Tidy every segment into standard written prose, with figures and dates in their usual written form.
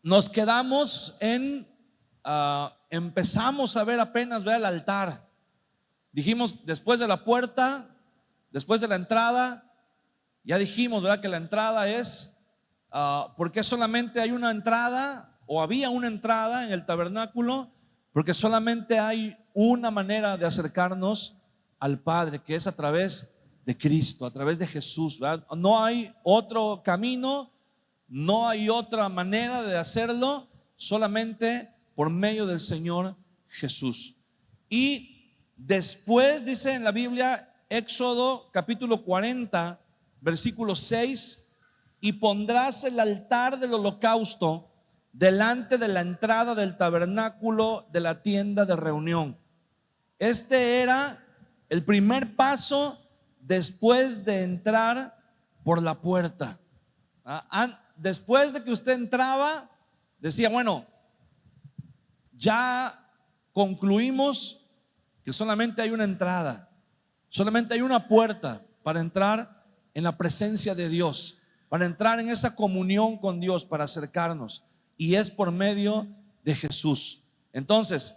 Nos quedamos empezamos a ver apenas el altar. Dijimos, después de la puerta, después de la entrada, ya dijimos, ¿verdad?, que la entrada es, ¿por qué solamente hay una entrada o había una entrada en el tabernáculo? Porque solamente hay una manera de acercarnos al Padre, que es a través de Cristo, a través de Jesús, ¿verdad? No hay otro camino, no hay otra manera de hacerlo, solamente por medio del Señor Jesús. Y después dice en la Biblia, Éxodo capítulo 40, versículo 6, y pondrás el altar del holocausto delante de la entrada del tabernáculo de la tienda de reunión. Este era el primer paso después de entrar por la puerta. Después de que usted entraba, decía, bueno, ya concluimos que solamente hay una entrada, solamente hay una puerta para entrar en la presencia de Dios, para entrar en esa comunión con Dios, para acercarnos, y es por medio de Jesús. Entonces,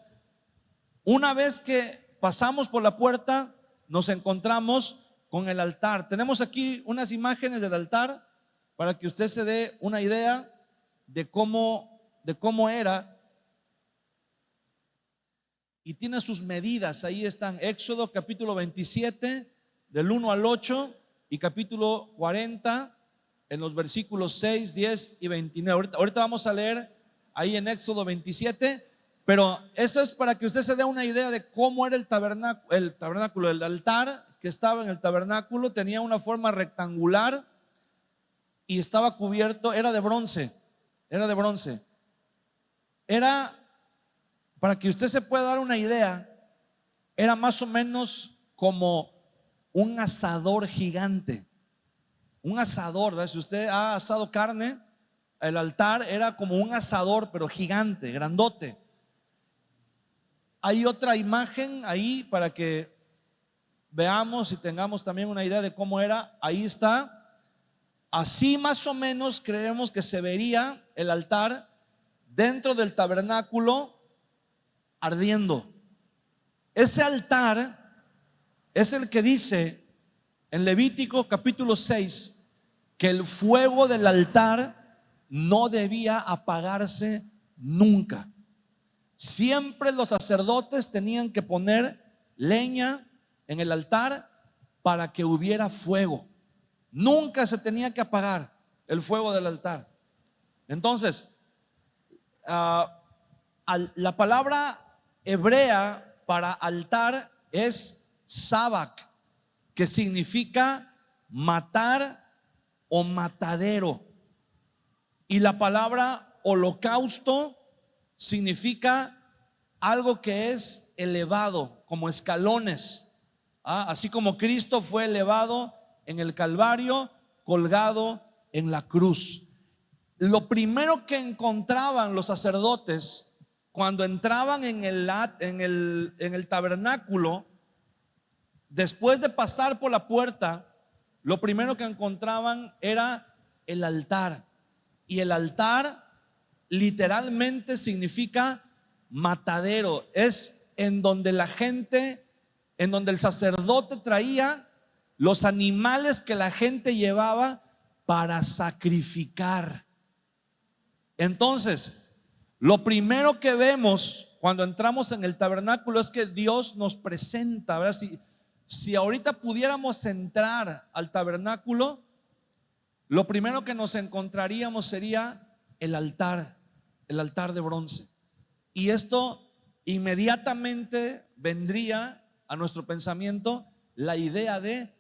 una vez que pasamos por la puerta, nos encontramos con el altar. Tenemos aquí unas imágenes del altar para que usted se dé una idea de cómo era, y tiene sus medidas. Ahí están: Éxodo capítulo 27 del 1 al 8 y capítulo 40 en los versículos 6, 10 y 29. Ahorita vamos a leer ahí en Éxodo 27, pero eso es para que usted se dé una idea de cómo era el tabernáculo. El altar que estaba en el tabernáculo tenía una forma rectangular y estaba cubierto, era de bronce. Era, para que usted se pueda dar una idea, era más o menos como un asador gigante. Un asador, ¿verdad? Si usted ha asado carne, el altar era como un asador, pero gigante, grandote. Hay otra imagen ahí para que veamos y tengamos también una idea de cómo era. Ahí está. Así más o menos creemos que se vería el altar dentro del tabernáculo ardiendo. Ese altar es el que dice en Levítico capítulo 6 que el fuego del altar no debía apagarse nunca. Siempre los sacerdotes tenían que poner leña en el altar para que hubiera fuego. Nunca se tenía que apagar el fuego del altar. Entonces, la palabra hebrea para altar es sabak, que significa matar o matadero. Y la palabra holocausto significa algo que es elevado, como escalones. Así como Cristo fue elevado en el Calvario, colgado en la cruz. Lo primero que encontraban los sacerdotes cuando entraban en el tabernáculo, después de pasar por la puerta, lo primero que encontraban era el altar. Y el altar literalmente significa matadero. Es en donde la gente, en donde el sacerdote traía los animales que la gente llevaba para sacrificar. Entonces, lo primero que vemos cuando entramos en el tabernáculo es que Dios nos presenta, ¿verdad? Si ahorita pudiéramos entrar al tabernáculo, lo primero que nos encontraríamos sería el altar de bronce. Y esto inmediatamente vendría a nuestro pensamiento la idea de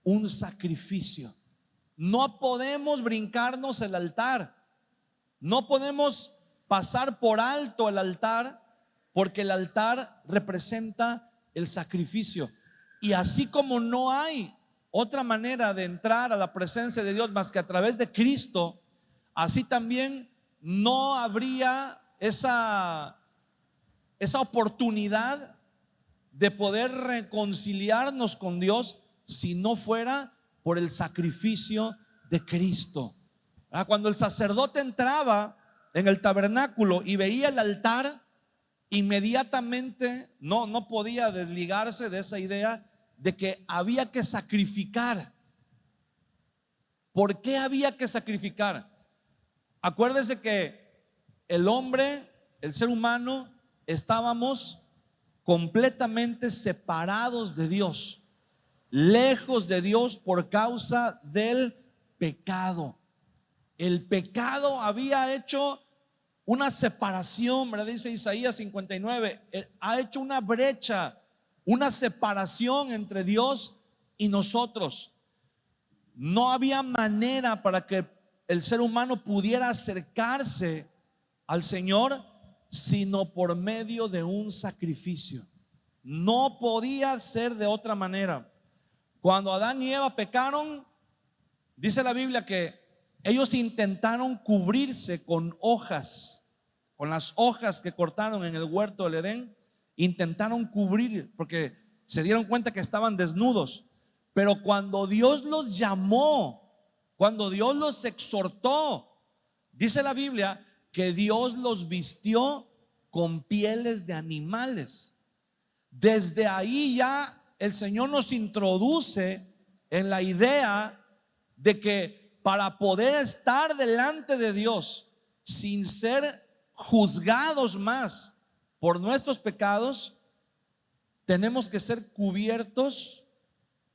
un sacrificio. No podemos brincarnos el altar, no podemos pasar por alto el altar, porque el altar representa el sacrificio. Y así como no hay otra manera de entrar a la presencia de Dios más que a través de Cristo, así también no habría esa oportunidad de poder reconciliarnos con Dios si no fuera por el sacrificio de Cristo. Cuando el sacerdote entraba, en el tabernáculo y veía el altar, inmediatamente no podía desligarse de esa idea de que había que sacrificar. ¿Por qué había que sacrificar? Acuérdese que el hombre, el ser humano, estábamos completamente separados de Dios, lejos de Dios por causa del pecado. El pecado había hecho una separación, ¿verdad? Dice Isaías 59, ha hecho una brecha, una separación entre Dios y nosotros. No había manera para que el ser humano pudiera acercarse al Señor sino por medio de un sacrificio. No podía ser de otra manera. Cuando Adán y Eva pecaron, dice la Biblia que ellos intentaron cubrirse con hojas, con las hojas que cortaron en el huerto del Edén. Intentaron cubrir porque se dieron cuenta que estaban desnudos. Pero cuando Dios los llamó, cuando Dios los exhortó, dice la Biblia que Dios los vistió con pieles de animales. Desde ahí ya el Señor nos introduce en la idea de que para poder estar delante de Dios sin ser juzgados más por nuestros pecados, tenemos que ser cubiertos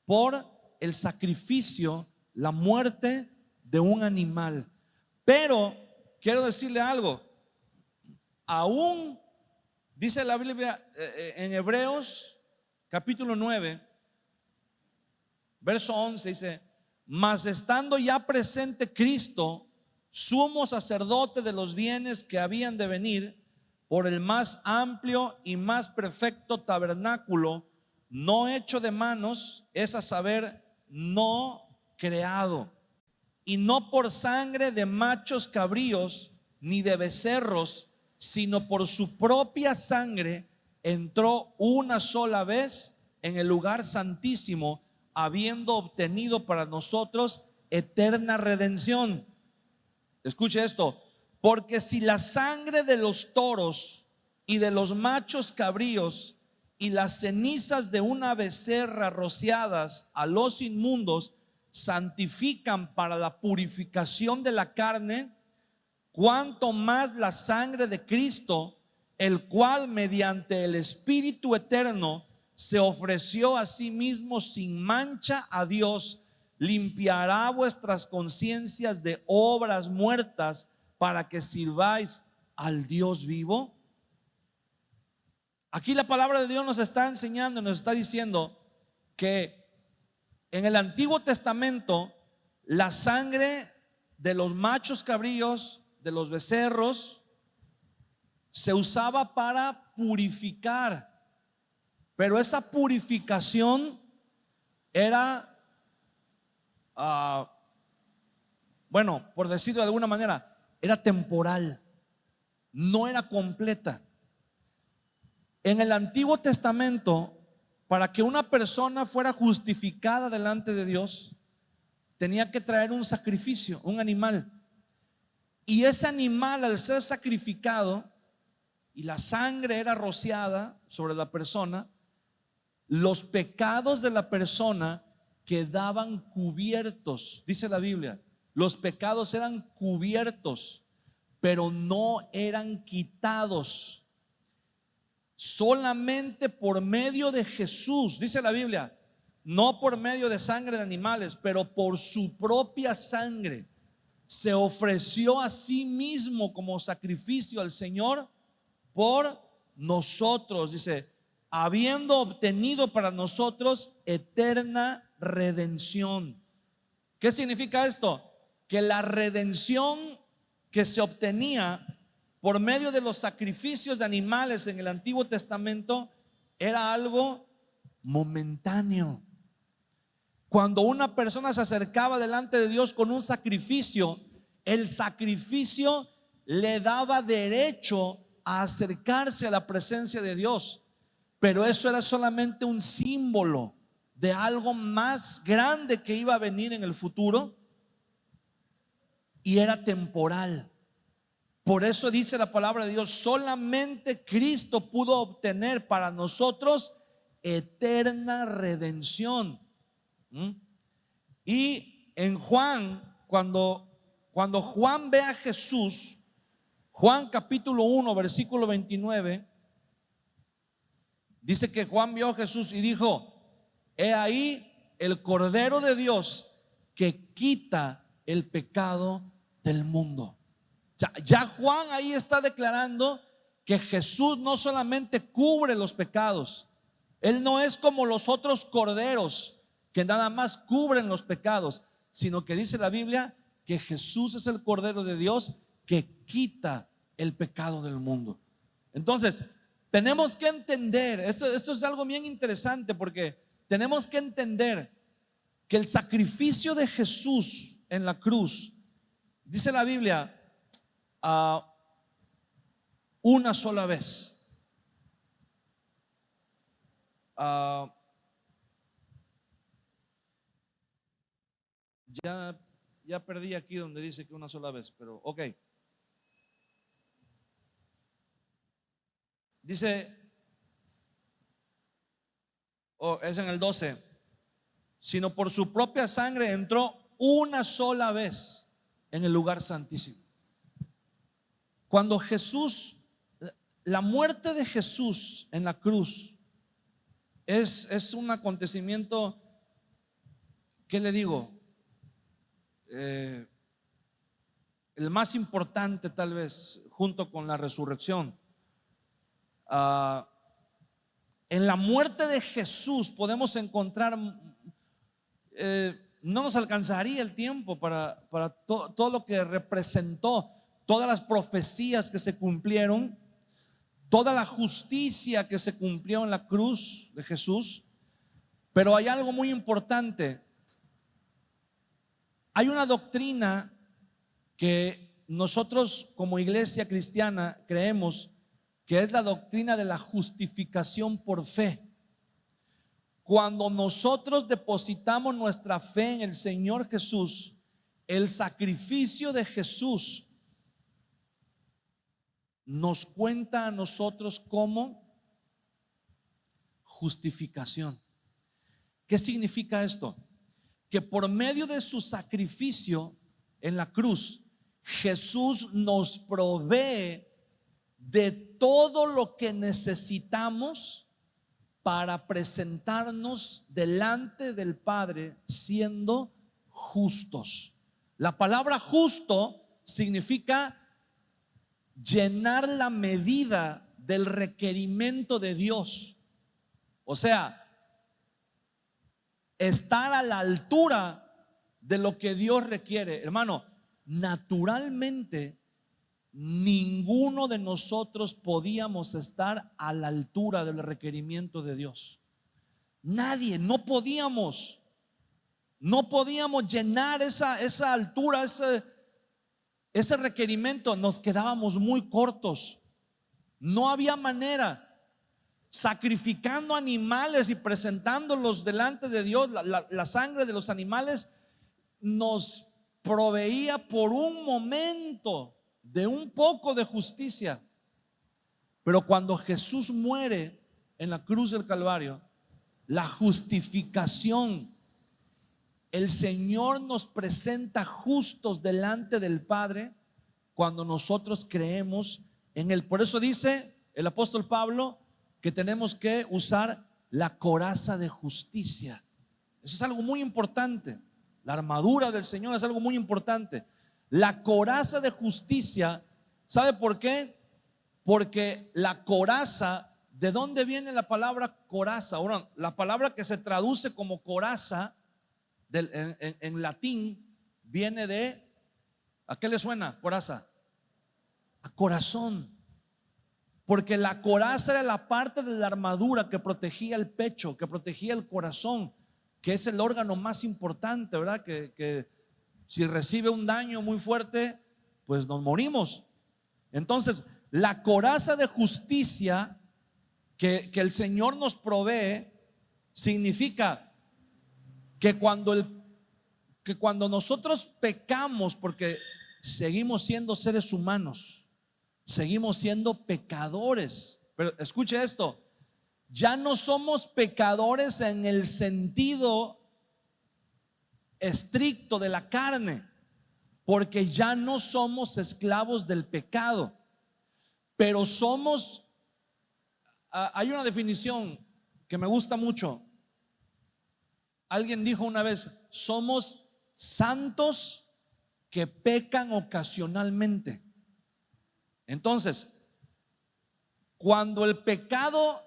por el sacrificio, la muerte de un animal. Pero quiero decirle algo, aún dice la Biblia en Hebreos capítulo 9 verso 11, dice: mas estando ya presente Cristo, sumo sacerdote de los bienes que habían de venir, por el más amplio y más perfecto tabernáculo, no hecho de manos, es a saber, no creado, y no por sangre de machos cabríos ni de becerros, sino por su propia sangre entró una sola vez en el lugar santísimo, habiendo obtenido para nosotros eterna redención. Escuche esto: porque si la sangre de los toros y de los machos cabríos y las cenizas de una becerra rociadas a los inmundos santifican para la purificación de la carne, cuánto más la sangre de Cristo, el cual mediante el Espíritu eterno se ofreció a sí mismo sin mancha a Dios, limpiará vuestras conciencias de obras muertas para que sirváis al Dios vivo. Aquí la palabra de Dios nos está enseñando, nos está diciendo que en el Antiguo Testamento la sangre de los machos cabríos, de los becerros, se usaba para purificar. Pero esa purificación era, bueno, por decirlo de alguna manera, era temporal, no era completa. En el Antiguo Testamento, para que una persona fuera justificada delante de Dios, tenía que traer un sacrificio, un animal. Y ese animal, al ser sacrificado y la sangre era rociada sobre la persona, los pecados de la persona quedaban cubiertos. Dice la Biblia, los pecados eran cubiertos, pero no eran quitados. Solamente por medio de Jesús, dice la Biblia, no por medio de sangre de animales, pero por su propia sangre, se ofreció a sí mismo como sacrificio al Señor por nosotros. Dice, habiendo obtenido para nosotros eterna redención. ¿Qué significa esto? Que la redención que se obtenía por medio de los sacrificios de animales en el Antiguo Testamento era algo momentáneo. Cuando una persona se acercaba delante de Dios con un sacrificio, el sacrificio le daba derecho a acercarse a la presencia de Dios. Pero eso era solamente un símbolo de algo más grande que iba a venir en el futuro, y era temporal. Por eso dice la palabra de Dios, solamente Cristo pudo obtener para nosotros eterna redención. ¿Mm? Y en Juan, cuando Juan ve a Jesús, Juan capítulo 1, versículo 29, dice que Juan vio a Jesús y dijo: he ahí el Cordero de Dios que quita el pecado del mundo. Ya Juan ahí está declarando que Jesús no solamente cubre los pecados. Él no es como los otros corderos que nada más cubren los pecados, sino que dice la Biblia que Jesús es el Cordero de Dios que quita el pecado del mundo. Entonces, tenemos que entender, esto es algo bien interesante, porque tenemos que entender que el sacrificio de Jesús en la cruz, dice la Biblia, una sola vez. Ya perdí aquí donde dice que una sola vez, pero ok. Dice, es en el 12, sino por su propia sangre entró una sola vez en el lugar santísimo. Cuando Jesús, la muerte de Jesús en la cruz es un acontecimiento, ¿qué le digo? El más importante tal vez, junto con la resurrección. En la muerte de Jesús podemos encontrar, no nos alcanzaría el tiempo para todo lo que representó, todas las profecías que se cumplieron, toda la justicia que se cumplió en la cruz de Jesús. Pero hay algo muy importante. Hay una doctrina que nosotros como iglesia cristiana creemos, que es la doctrina de la justificación por fe. Cuando nosotros depositamos nuestra fe en el Señor Jesús, el sacrificio de Jesús nos cuenta a nosotros como justificación. ¿Qué significa esto? Que por medio de su sacrificio en la cruz, Jesús nos provee de todo lo que necesitamos para presentarnos delante del Padre siendo justos. La palabra justo significa llenar la medida del requerimiento de Dios. O sea, estar a la altura de lo que Dios requiere. Hermano, naturalmente ninguno de nosotros podíamos estar a la altura del requerimiento de Dios. Nadie, no podíamos llenar esa altura, ese requerimiento. Nos quedábamos muy cortos. No había manera. Sacrificando animales y presentándolos delante de Dios, la sangre de los animales nos proveía por un momento de un poco de justicia. Pero cuando Jesús muere en la cruz del Calvario, la justificación, el Señor nos presenta justos delante del Padre cuando nosotros creemos en Él. Por eso dice el apóstol Pablo que tenemos que usar la coraza de justicia. Eso es algo muy importante. La armadura del Señor es algo muy importante. La coraza de justicia, ¿sabe por qué? Porque la coraza, ¿de dónde viene la palabra coraza? Bueno, la palabra que se traduce como coraza en latín viene de, ¿a qué le suena coraza? A corazón. Porque la coraza era la parte de la armadura que protegía el pecho, que protegía el corazón, que es el órgano más importante, ¿verdad? Que si recibe un daño muy fuerte, pues nos morimos. Entonces, la coraza de justicia que el Señor nos provee significa que cuando nosotros pecamos, porque seguimos siendo seres humanos, seguimos siendo pecadores. Pero escuche esto, ya no somos pecadores en el sentido estricto de la carne, porque ya no somos esclavos del pecado, pero somos, hay una definición que me gusta mucho. Alguien dijo una vez, somos santos que pecan ocasionalmente. Entonces, cuando el pecado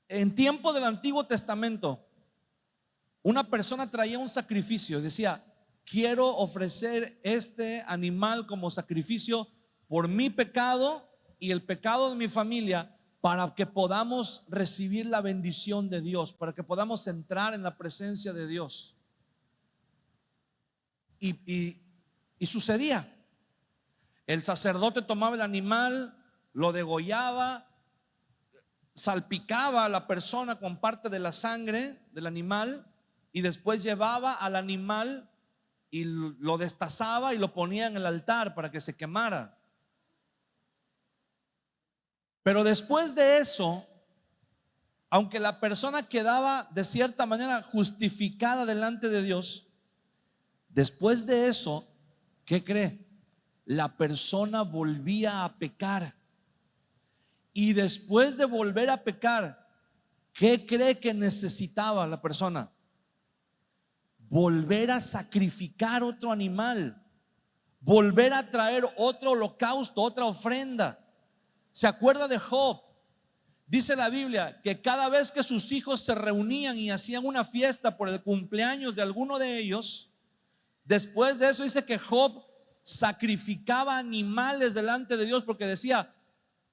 en tiempo del Antiguo Testamento, una persona traía un sacrificio, decía, quiero ofrecer este animal como sacrificio por mi pecado y el pecado de mi familia, para que podamos recibir la bendición de Dios, para que podamos entrar en la presencia de Dios. Y sucedía. El sacerdote tomaba el animal, lo degollaba, salpicaba a la persona con parte de la sangre del animal y después llevaba al animal y lo destazaba y lo ponía en el altar para que se quemara. Pero después de eso, aunque la persona quedaba de cierta manera justificada delante de Dios, después de eso, ¿qué cree? La persona volvía a pecar. Y después de volver a pecar, ¿qué cree que necesitaba la persona? Volver a sacrificar otro animal, volver a traer otro holocausto, otra ofrenda. ¿Se acuerda de Job? Dice la Biblia que cada vez que sus hijos se reunían y hacían una fiesta por el cumpleaños de alguno de ellos, después de eso dice que Job sacrificaba animales delante de Dios, porque decía,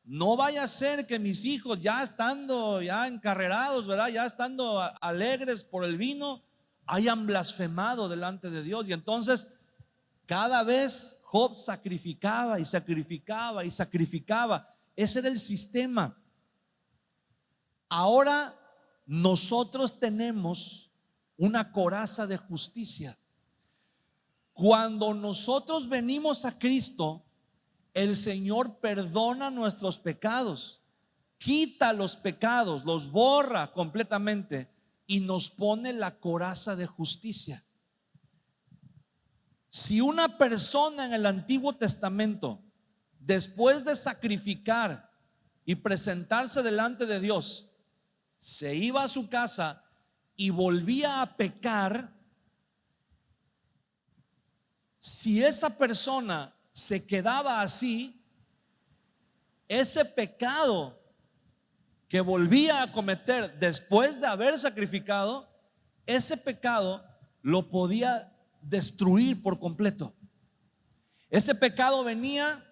no vaya a ser que mis hijos, ya estando ya encarrerados, ¿verdad?, ya estando alegres por el vino, hayan blasfemado delante de Dios. Y entonces cada vez Job sacrificaba y sacrificaba y sacrificaba. Ese era el sistema. Ahora nosotros tenemos una coraza de justicia. Cuando nosotros venimos a Cristo, el Señor perdona nuestros pecados, quita los pecados, los borra completamente y nos pone la coraza de justicia. Si una persona en el Antiguo Testamento, después de sacrificar y presentarse delante de Dios, se iba a su casa y volvía a pecar, si esa persona se quedaba así, ese pecado que volvía a cometer después de haber sacrificado, ese pecado lo podía destruir por completo. Ese pecado venía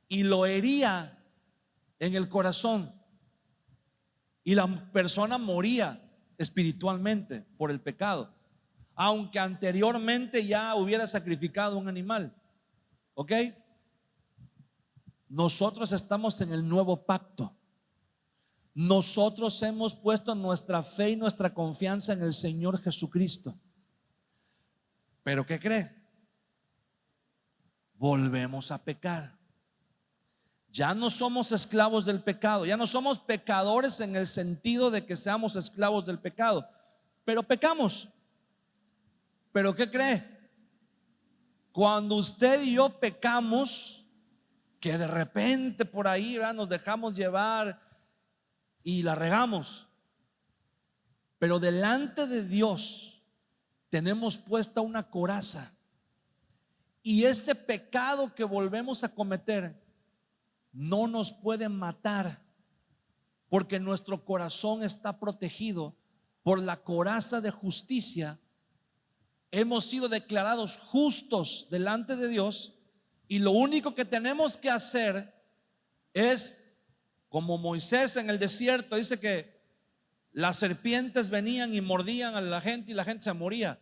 y lo hería en el corazón y la persona moría espiritualmente por el pecado, aunque anteriormente ya hubiera sacrificado un animal. ¿Ok? Nosotros estamos en el nuevo pacto. Nosotros hemos puesto nuestra fe y nuestra confianza en el Señor Jesucristo. ¿Pero qué cree? Volvemos a pecar. Ya no somos esclavos del pecado, ya no somos pecadores en el sentido de que seamos esclavos del pecado, pero pecamos. ¿Pero qué cree? Cuando usted y yo pecamos, que de repente por ahí, ¿verdad?, nos dejamos llevar y la regamos, pero delante de Dios tenemos puesta una coraza, y ese pecado que volvemos a cometer no nos puede matar, porque nuestro corazón está protegido por la coraza de justicia. Hemos sido declarados justos delante de Dios, y lo único que tenemos que hacer es, como Moisés en el desierto, dice que las serpientes venían y mordían a la gente y la gente se moría,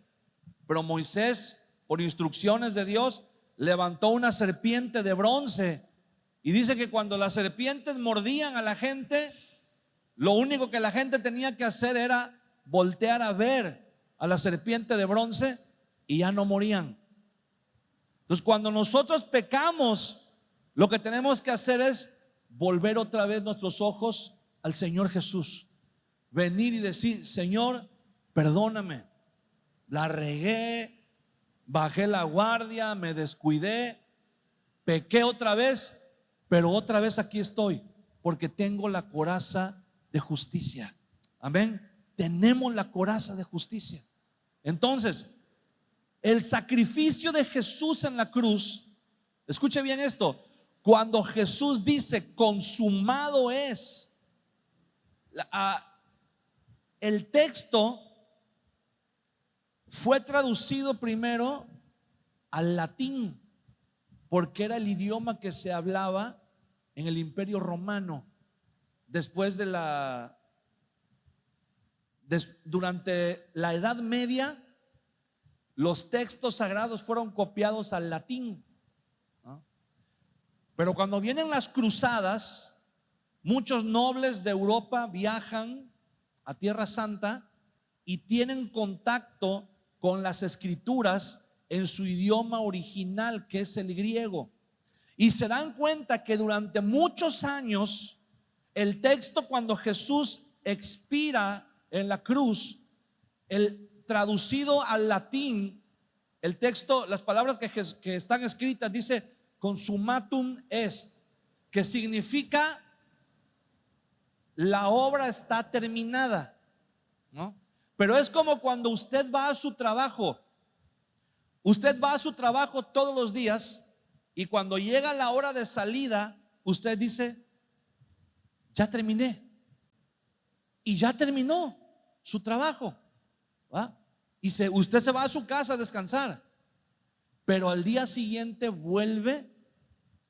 pero Moisés, por instrucciones de Dios, levantó una serpiente de bronce, y dice que cuando las serpientes mordían a la gente, lo único que la gente tenía que hacer era voltear a ver a la serpiente de bronce y ya no morían. Entonces, cuando nosotros pecamos, Lo que tenemos que hacer es volver otra vez nuestros ojos al Señor Jesús. Venir y decir: Señor, perdóname, la regué, bajé la guardia, me descuidé, pequé otra vez, pero otra vez aquí estoy, porque tengo la coraza de justicia. Amén. Tenemos la coraza de justicia. Entonces, el sacrificio de Jesús en la cruz, escuche bien esto, cuando Jesús dice consumado es, el texto fue traducido primero al latín, porque era el idioma que se hablaba en el Imperio Romano después de durante la Edad Media. Los textos sagrados fueron copiados al latín, ¿no? Pero cuando vienen las cruzadas, muchos nobles de Europa viajan a Tierra Santa y tienen contacto con las escrituras en su idioma original, que es el griego, y se dan cuenta que durante muchos años el texto, cuando Jesús expira en la cruz, el traducido al latín, el texto, las palabras que están escritas, dice consumatum est, que significa la obra está terminada, ¿no? Pero es como cuando usted va a su trabajo. Usted va a su trabajo todos los días y cuando llega la hora de salida, usted dice: ya terminé. Y ya terminó su trabajo, ¿va? Y usted se va a su casa a descansar, pero al día siguiente vuelve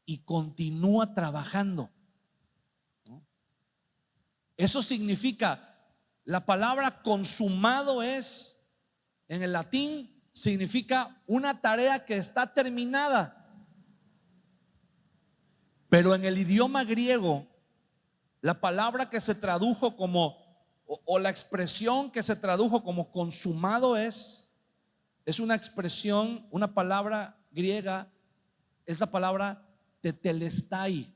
y continúa trabajando, ¿no? Eso significa, la palabra consumado es, en el latín, significa una tarea que está terminada. Pero en el idioma griego, la palabra que se tradujo como, o la expresión que se tradujo como consumado es una expresión, una palabra griega, es la palabra tetelestai,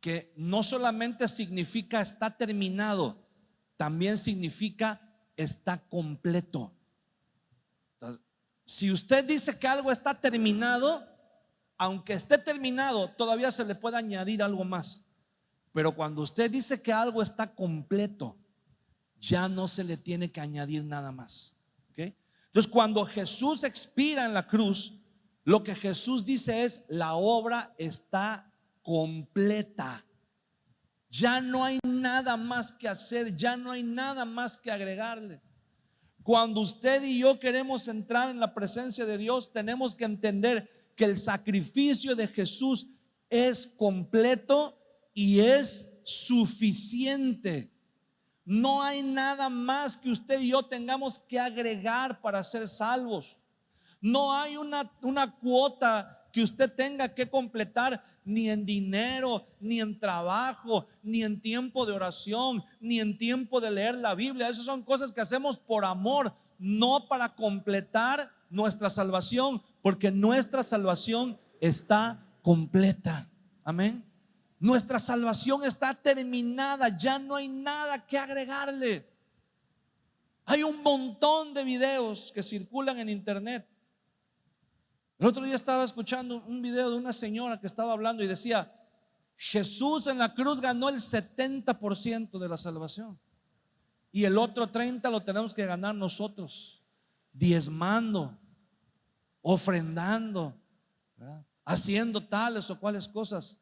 que no solamente significa está terminado, también significa está completo. Entonces, si usted dice que algo está terminado, aunque esté terminado, todavía se le puede añadir algo más. Pero cuando usted dice que algo está completo, ya no se le tiene que añadir nada más, ¿okay? Entonces, cuando Jesús expira en la cruz, lo que Jesús dice es: la obra está completa. Ya no hay nada más que hacer, ya no hay nada más que agregarle. Cuando usted y yo queremos entrar en la presencia de Dios, tenemos que entender que el sacrificio de Jesús es completo y es suficiente. No hay nada más que usted y yo tengamos que agregar para ser salvos. No hay una cuota que usted tenga que completar, ni en dinero, ni en trabajo, ni en tiempo de oración, ni en tiempo de leer la Biblia. Esas son cosas que hacemos por amor, no para completar nuestra salvación, porque nuestra salvación está completa. Amén. Nuestra salvación está terminada, ya no hay nada que agregarle. Hay un montón de videos que circulan en internet. El otro día estaba escuchando un video de una señora que estaba hablando y decía: Jesús en la cruz ganó el 70% de la salvación y el otro 30% lo tenemos que ganar nosotros, diezmando, ofrendando, ¿verdad?, haciendo tales o cuales cosas.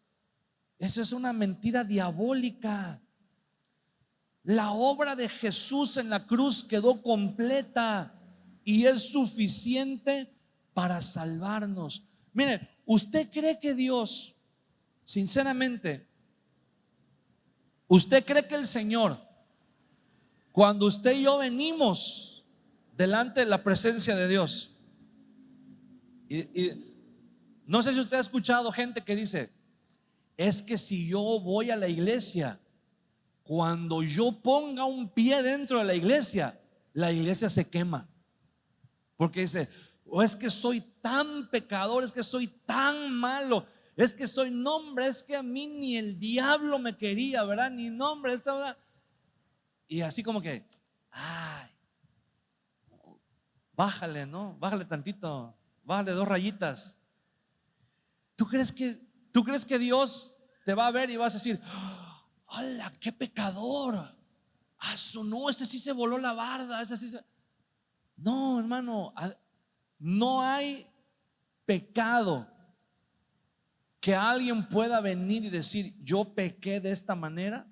Eso es una mentira diabólica. La obra de Jesús en la cruz quedó completa y es suficiente para salvarnos. Mire, ¿usted cree que Dios, sinceramente, usted cree que el Señor, cuando usted y yo venimos delante de la presencia de Dios, y no sé si usted ha escuchado gente que dice: es que si yo voy a la iglesia, cuando yo ponga un pie dentro de la iglesia se quema, porque dice: o es que soy tan pecador, es que soy tan malo, es que soy nombre, es que a mí ni el diablo me quería, ¿verdad? Ni nombre, esta verdad. Y así como que, ay, bájale, ¿no? Bájale tantito, bájale 2 rayitas. ¿Tú crees que Dios te va a ver y vas a decir, ¡hala, qué pecador! No, ese sí se voló la barda, ese sí se... No, hermano, no hay pecado que alguien pueda venir y decir, yo pequé de esta manera,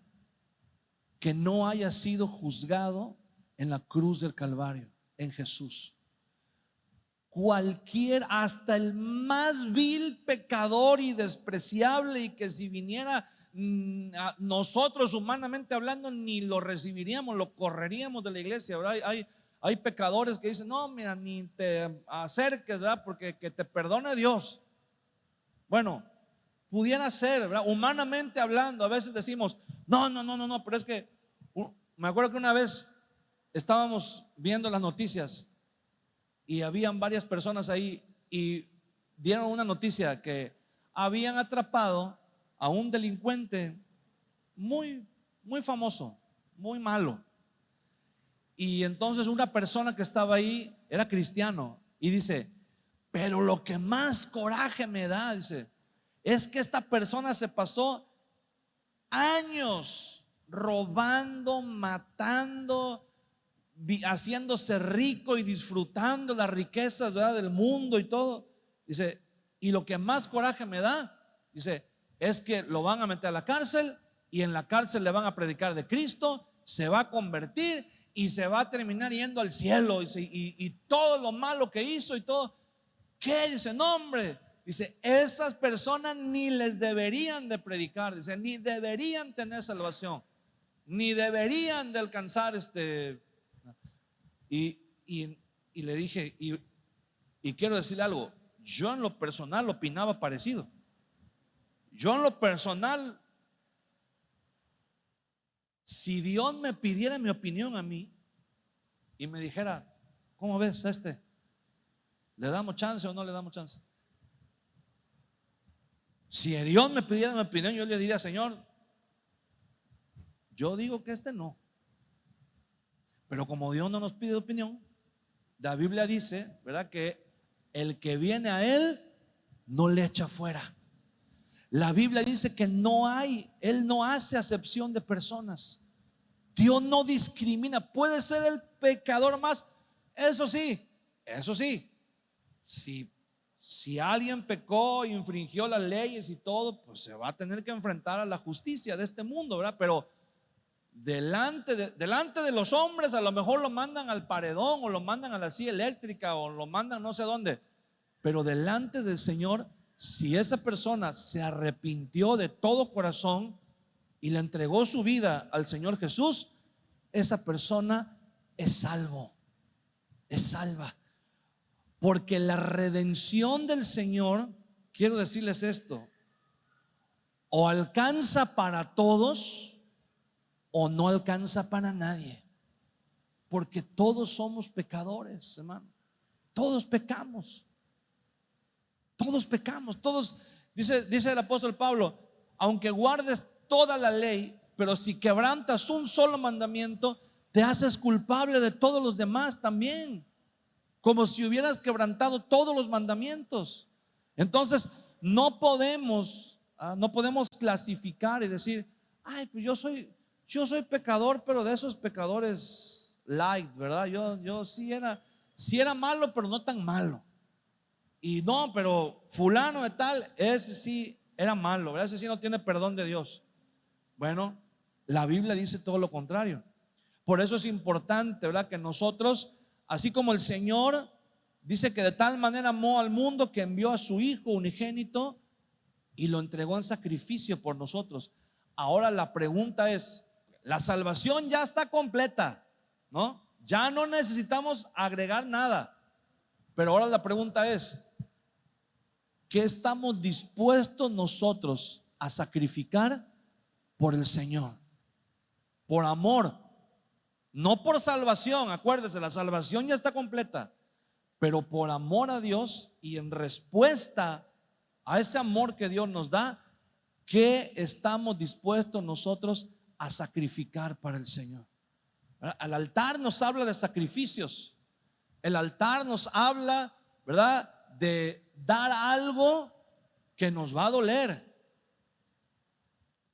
que no haya sido juzgado en la cruz del Calvario, en Jesús. Hasta el más vil pecador y despreciable, y que si viniera a nosotros humanamente hablando ni lo recibiríamos, lo correríamos de la iglesia, ¿verdad? Hay pecadores que dicen, no, mira, ni te acerques, ¿verdad? Porque que te perdone Dios. Bueno, pudiera ser, ¿verdad? Humanamente hablando, a veces decimos, no, pero es que me acuerdo que una vez estábamos viendo las noticias y habían varias personas ahí y dieron una noticia que habían atrapado a un delincuente muy, muy famoso, muy malo. Y entonces una persona que estaba ahí era cristiano y dice, pero lo que más coraje me da, dice, es que esta persona se pasó años robando, matando, haciéndose rico y disfrutando las riquezas, ¿verdad?, del mundo y todo. Dice, y lo que más coraje me da, dice, es que lo van a meter a la cárcel y en la cárcel le van a predicar de Cristo, se va a convertir y se va a terminar yendo al cielo. Dice, y todo lo malo que hizo y todo. ¿Qué? Dice, no, hombre. Dice, esas personas ni les deberían de predicar. Dice, ni deberían tener salvación, ni deberían de alcanzar y le dije, y quiero decirle algo, yo en lo personal opinaba parecido. Yo en lo personal, si Dios me pidiera mi opinión a mí y me dijera, ¿cómo ves ¿Le damos chance o no le damos chance? Si Dios me pidiera mi opinión, yo le diría, Señor, yo digo que no. Pero como Dios no nos pide opinión, la Biblia dice, ¿verdad?, que el que viene a Él no le echa fuera. La Biblia dice que Él no hace acepción de personas. Dios no discrimina. Puede ser el pecador más. Eso sí, si alguien pecó, infringió las leyes y todo, pues se va a tener que enfrentar a la justicia de este mundo, ¿verdad? Pero delante de los hombres a lo mejor lo mandan al paredón o lo mandan a la silla eléctrica o lo mandan no sé dónde, pero delante del Señor, si esa persona se arrepintió de todo corazón y le entregó su vida al Señor Jesús, esa persona es salva. Porque la redención del Señor, quiero decirles esto, o alcanza para todos o no alcanza para nadie. Porque todos somos pecadores, hermano. Todos pecamos. Dice el apóstol Pablo, aunque guardes toda la ley, pero si quebrantas un solo mandamiento, te haces culpable de todos los demás también, como si hubieras quebrantado todos los mandamientos. Entonces no podemos clasificar y decir, ay, pues yo soy pecador, pero de esos pecadores light, ¿verdad? Yo sí era malo, pero no tan malo. Y no, pero fulano de tal, ese sí era malo, ¿verdad? Ese sí no tiene perdón de Dios. Bueno, la Biblia dice todo lo contrario. Por eso es importante, ¿verdad?, que nosotros, así como el Señor dice que de tal manera amó al mundo que envió a su Hijo unigénito y lo entregó en sacrificio por nosotros. Ahora la pregunta es, la salvación ya está completa, ¿no? Ya no necesitamos agregar nada. Pero ahora la pregunta es, ¿qué estamos dispuestos nosotros a sacrificar por el Señor? Por amor, no por salvación. Acuérdese, la salvación ya está completa, pero por amor a Dios y en respuesta a ese amor que Dios nos da, ¿qué estamos dispuestos nosotros a sacrificar para el Señor? El altar nos habla de sacrificios. El altar nos habla, ¿verdad?, de dar algo que nos va a doler.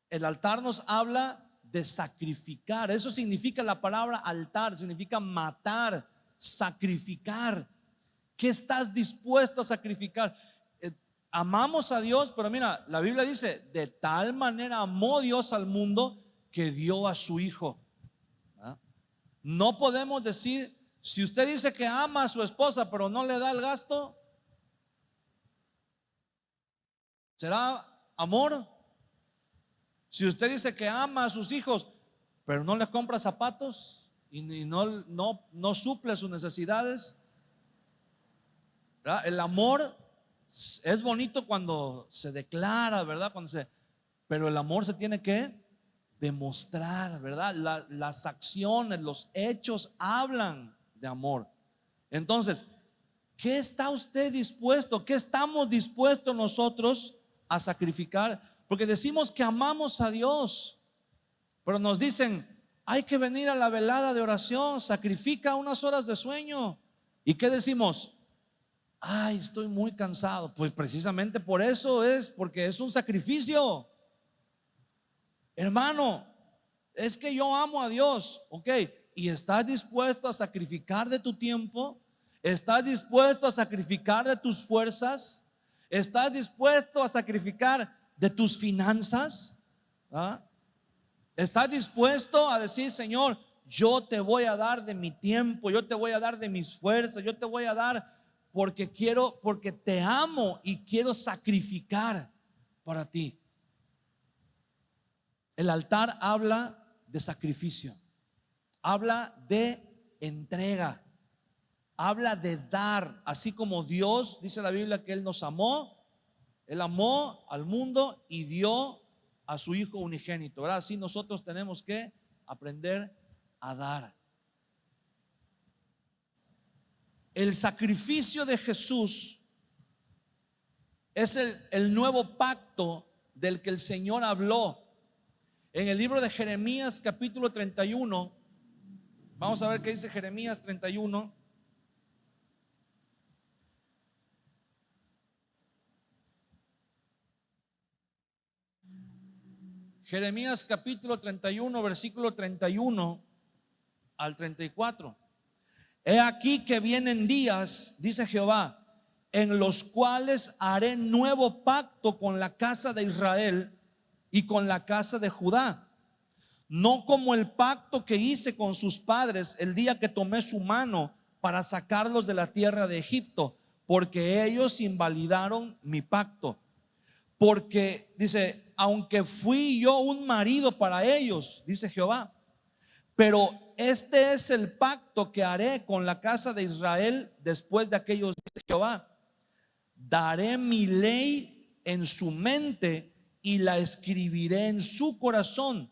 El altar nos habla de sacrificar. Eso significa la palabra altar, significa matar, sacrificar. ¿Qué estás dispuesto a sacrificar? Amamos a Dios, pero mira, la Biblia dice, de tal manera amó Dios al mundo que dio a su Hijo. No podemos decir, si usted dice que ama a su esposa pero no le da el gasto, ¿será amor? Si usted dice que ama a sus hijos pero no les compra zapatos y no suple sus necesidades, ¿verdad? El amor es bonito cuando se declara, ¿verdad? Pero el amor se tiene que demostrar, ¿verdad? Las acciones, los hechos hablan de amor. Entonces, ¿qué está usted dispuesto? ¿Qué estamos dispuestos nosotros a sacrificar? Porque decimos que amamos a Dios, pero nos dicen, hay que venir a la velada de oración, sacrifica unas horas de sueño. ¿Y qué decimos? Ay, estoy muy cansado. Pues precisamente por eso es, porque es un sacrificio. Hermano, es que yo amo a Dios, ok, y estás dispuesto a sacrificar de tu tiempo, estás dispuesto a sacrificar de tus fuerzas, estás dispuesto a sacrificar de tus finanzas, ¿ah? Estás dispuesto a decir, Señor, yo te voy a dar de mi tiempo, yo te voy a dar de mis fuerzas, yo te voy a dar porque te amo y quiero sacrificar para ti. El altar habla de sacrificio, habla de entrega, habla de dar. Así como Dios, dice la Biblia, que Él nos amó, Él amó al mundo y dio a su Hijo unigénito, ¿verdad? Así nosotros tenemos que aprender a dar. El sacrificio de Jesús es el nuevo pacto del que el Señor habló en el libro de Jeremías capítulo 31. Vamos a ver qué dice Jeremías 31. Jeremías capítulo 31, versículo 31 al 34. He aquí que vienen días, dice Jehová, en los cuales haré nuevo pacto con la casa de Israel y con la casa de Judá, no como el pacto que hice con sus padres el día que tomé su mano para sacarlos de la tierra de Egipto, porque ellos invalidaron mi pacto. Porque dice, aunque fui yo un marido para ellos, dice Jehová, pero este es el pacto que haré con la casa de Israel después de aquellos, dice Jehová. Daré mi ley en su mente y la escribiré en su corazón,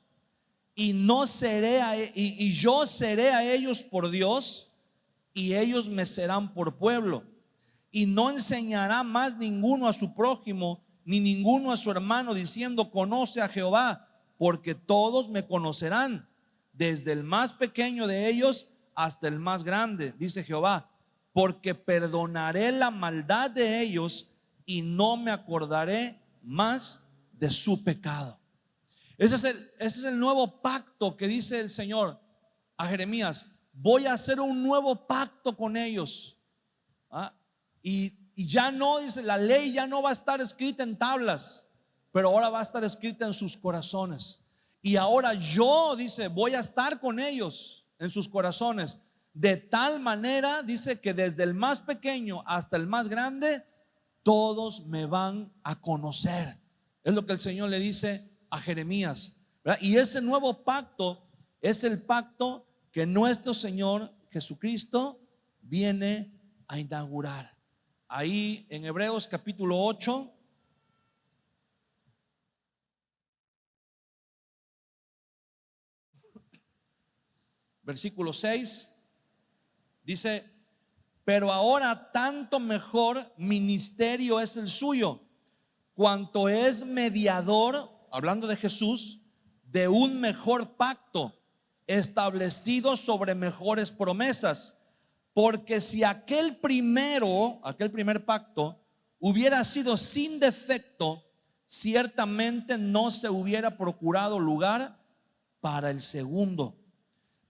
y no seré y yo seré a ellos por Dios y ellos me serán por pueblo. Y no enseñará más ninguno a su prójimo ni ninguno a su hermano diciendo, conoce a Jehová, porque todos me conocerán, desde el más pequeño de ellos hasta el más grande, dice Jehová, porque perdonaré la maldad de ellos y no me acordaré más de su pecado. Ese es el nuevo pacto que dice el Señor a Jeremías. Voy a hacer un nuevo pacto con ellos. Y ya no, dice, la ley ya no va a estar escrita en tablas, pero ahora va a estar escrita en sus corazones. Y ahora yo, dice, voy a estar con ellos en sus corazones, de tal manera, dice, que desde el más pequeño hasta el más grande, todos me van a conocer. Es lo que el Señor le dice a Jeremías, ¿verdad? Y ese nuevo pacto es el pacto que nuestro Señor Jesucristo viene a inaugurar. Ahí en Hebreos capítulo 8, versículo 6, dice, pero ahora tanto mejor ministerio es el suyo, cuanto es mediador, hablando de Jesús, de un mejor pacto, establecido sobre mejores promesas. Porque si aquel primer pacto hubiera sido sin defecto, ciertamente no se hubiera procurado lugar para el segundo.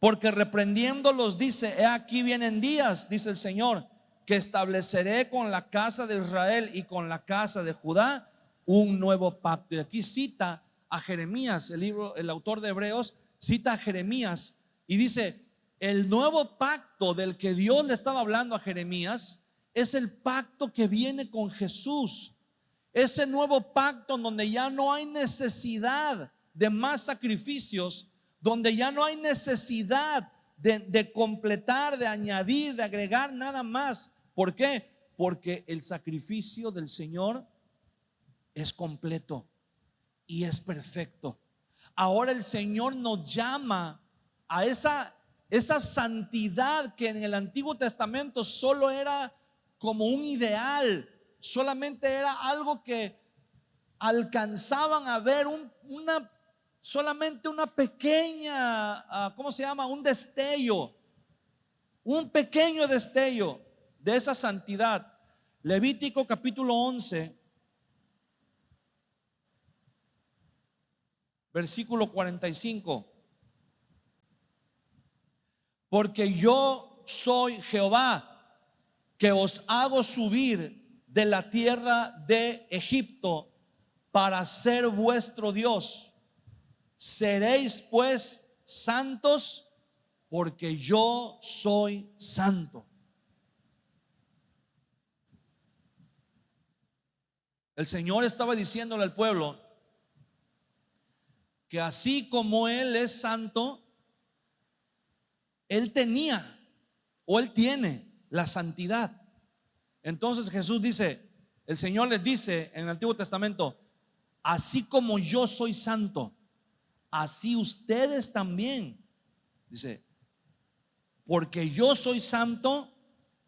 Porque reprendiéndolos dice: he aquí vienen días, dice el Señor, que estableceré con la casa de Israel y con la casa de Judá un nuevo pacto. Y aquí cita a Jeremías, el autor de Hebreos cita a Jeremías y dice: el nuevo pacto del que Dios le estaba hablando a Jeremías es el pacto que viene con Jesús. Ese nuevo pacto en donde ya no hay necesidad de más sacrificios, donde ya no hay necesidad de completar, de añadir, de agregar nada más. ¿Por qué? Porque el sacrificio del Señor es completo y es perfecto. Ahora el Señor nos llama a esa santidad que en el Antiguo Testamento solo era como un ideal, solamente era algo que alcanzaban a ver solamente una pequeña, ¿cómo se llama? Un destello, un pequeño destello de esa santidad. Levítico capítulo 11, versículo 45. Porque yo soy Jehová, que os hago subir de la tierra de Egipto para ser vuestro Dios. Seréis pues santos, porque yo soy santo. El Señor estaba diciéndole al pueblo que así como Él es santo, Él tenía o Él tiene la santidad. Entonces Jesús dice, el Señor les dice en el Antiguo Testamento: así como yo soy santo, así ustedes también. Dice, porque yo soy santo,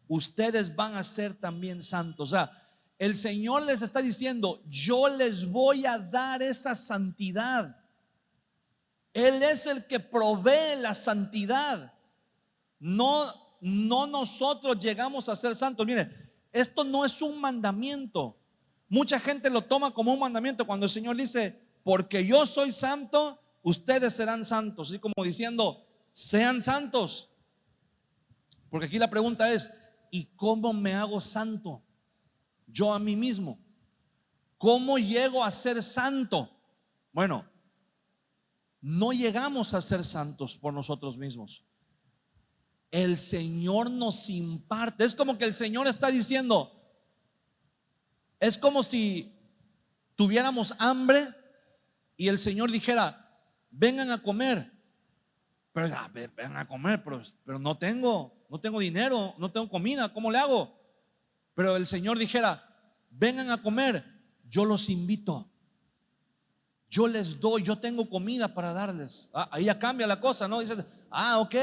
ustedes van a ser también santos. O sea, el Señor les está diciendo: yo les voy a dar esa santidad. Él es el que provee la santidad. No nosotros llegamos a ser santos. Mire, esto no es un mandamiento. Mucha gente lo toma como un mandamiento cuando el Señor dice: porque yo soy santo, ustedes serán santos. Así como diciendo: sean santos. Porque aquí la pregunta es: ¿y cómo me hago santo? Yo a mí mismo. ¿Cómo llego a ser santo? Bueno, no llegamos a ser santos por nosotros mismos. El Señor nos imparte. Es como que el Señor está diciendo, es como si tuviéramos hambre y el Señor dijera: vengan a comer. Pero vengan a comer, pero no tengo dinero, no tengo comida, ¿cómo le hago? Pero el Señor dijera: vengan a comer, yo los invito, yo les doy, yo tengo comida para darles. Ahí ya cambia la cosa, ¿no? Dices: ok,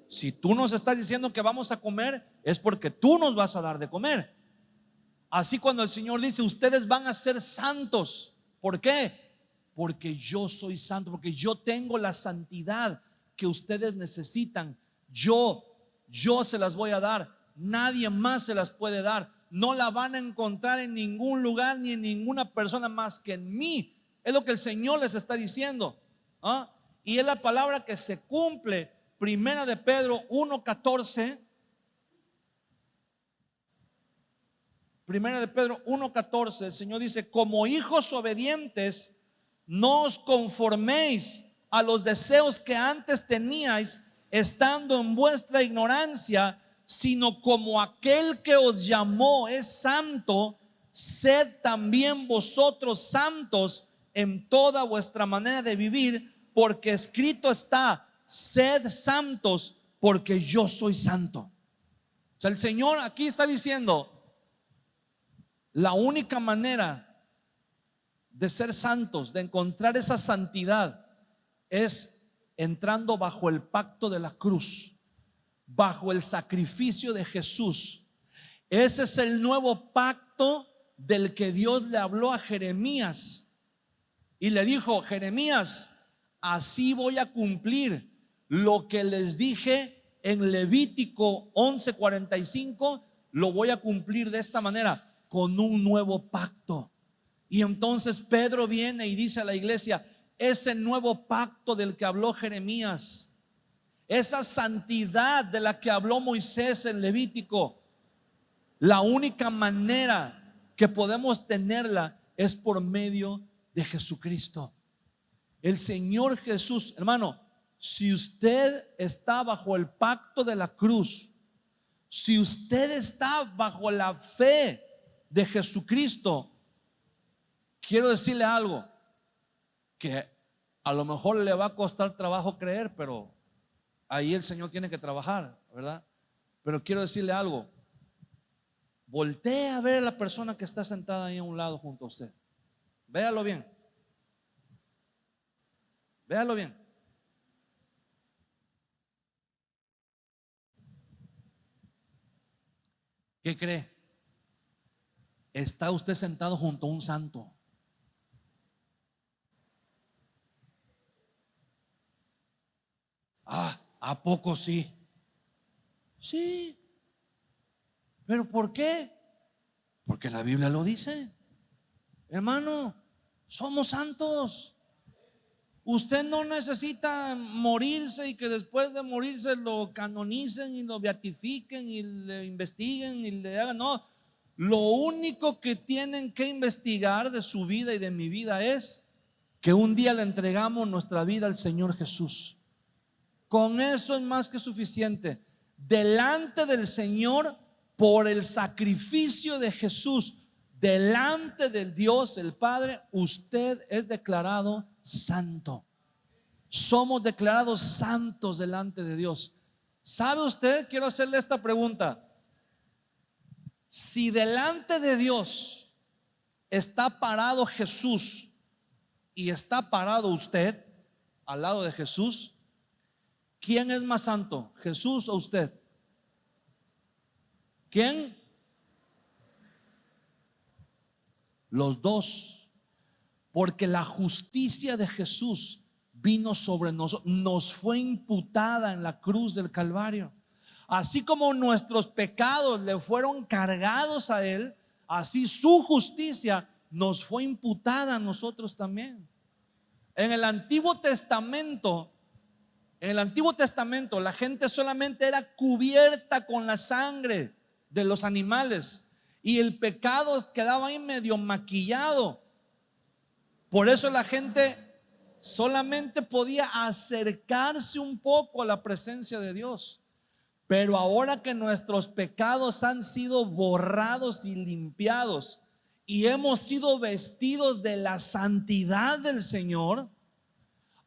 si tú nos estás diciendo que vamos a comer, es porque tú nos vas a dar de comer. Así cuando el Señor dice: ustedes van a ser santos. ¿Por qué? Porque yo soy santo, porque yo tengo la santidad que ustedes necesitan. Yo se las voy a dar. Nadie más se las puede dar. No la van a encontrar en ningún lugar ni en ninguna persona más que en mí. Es lo que el Señor les está diciendo. Y es la palabra que se cumple. Primera de Pedro 1:14. Primera de Pedro 1:14. El Señor dice: como hijos obedientes, no os conforméis a los deseos que antes teníais estando en vuestra ignorancia, sino como aquel que os llamó es santo, sed también vosotros santos en toda vuestra manera de vivir, porque escrito está: sed santos, porque yo soy santo. O sea, el Señor aquí está diciendo: la única manera de ser santos, de encontrar esa santidad, es entrando bajo el pacto de la cruz, bajo el sacrificio de Jesús. Ese es el nuevo pacto del que Dios le habló a Jeremías y le dijo: Jeremías, así voy a cumplir lo que les dije en Levítico 11:45, lo voy a cumplir de esta manera, con un nuevo pacto. Y entonces Pedro viene y dice a la iglesia: ese nuevo pacto del que habló Jeremías, esa santidad de la que habló Moisés en Levítico, la única manera que podemos tenerla es por medio de Jesucristo. El Señor Jesús, hermano, si usted está bajo el pacto de la cruz, si usted está bajo la fe de Jesucristo, quiero decirle algo que a lo mejor le va a costar trabajo creer, pero ahí el Señor tiene que trabajar, ¿verdad? Pero quiero decirle algo: voltee a ver a la persona que está sentada ahí a un lado junto a usted. Véalo bien. Véalo bien. ¿Qué cree? Está usted sentado junto a un santo. Ah, ¿a poco sí? Sí. ¿Pero por qué? Porque la Biblia lo dice. Hermano, somos santos. Usted no necesita morirse y que después de morirse lo canonicen y lo beatifiquen y le investiguen y le hagan. No, lo único que tienen que investigar de su vida y de mi vida es que un día le entregamos nuestra vida al Señor Jesús. Con eso es más que suficiente. Delante del Señor, por el sacrificio de Jesús, delante del Dios el Padre, usted es declarado santo. Somos declarados santos delante de Dios. ¿Sabe usted? Quiero hacerle esta pregunta. Si delante de Dios está parado Jesús y está parado usted al lado de Jesús, ¿quién es más santo? ¿Jesús o usted? ¿Quién? Los dos. Porque la justicia de Jesús vino sobre nosotros, nos fue imputada en la cruz del Calvario. Así como nuestros pecados le fueron cargados a Él, así su justicia nos fue imputada a nosotros también. En el Antiguo Testamento, la gente solamente era cubierta con la sangre de los animales y el pecado quedaba ahí medio maquillado. Por eso la gente solamente podía acercarse un poco a la presencia de Dios. Pero ahora que nuestros pecados han sido borrados y limpiados y hemos sido vestidos de la santidad del Señor,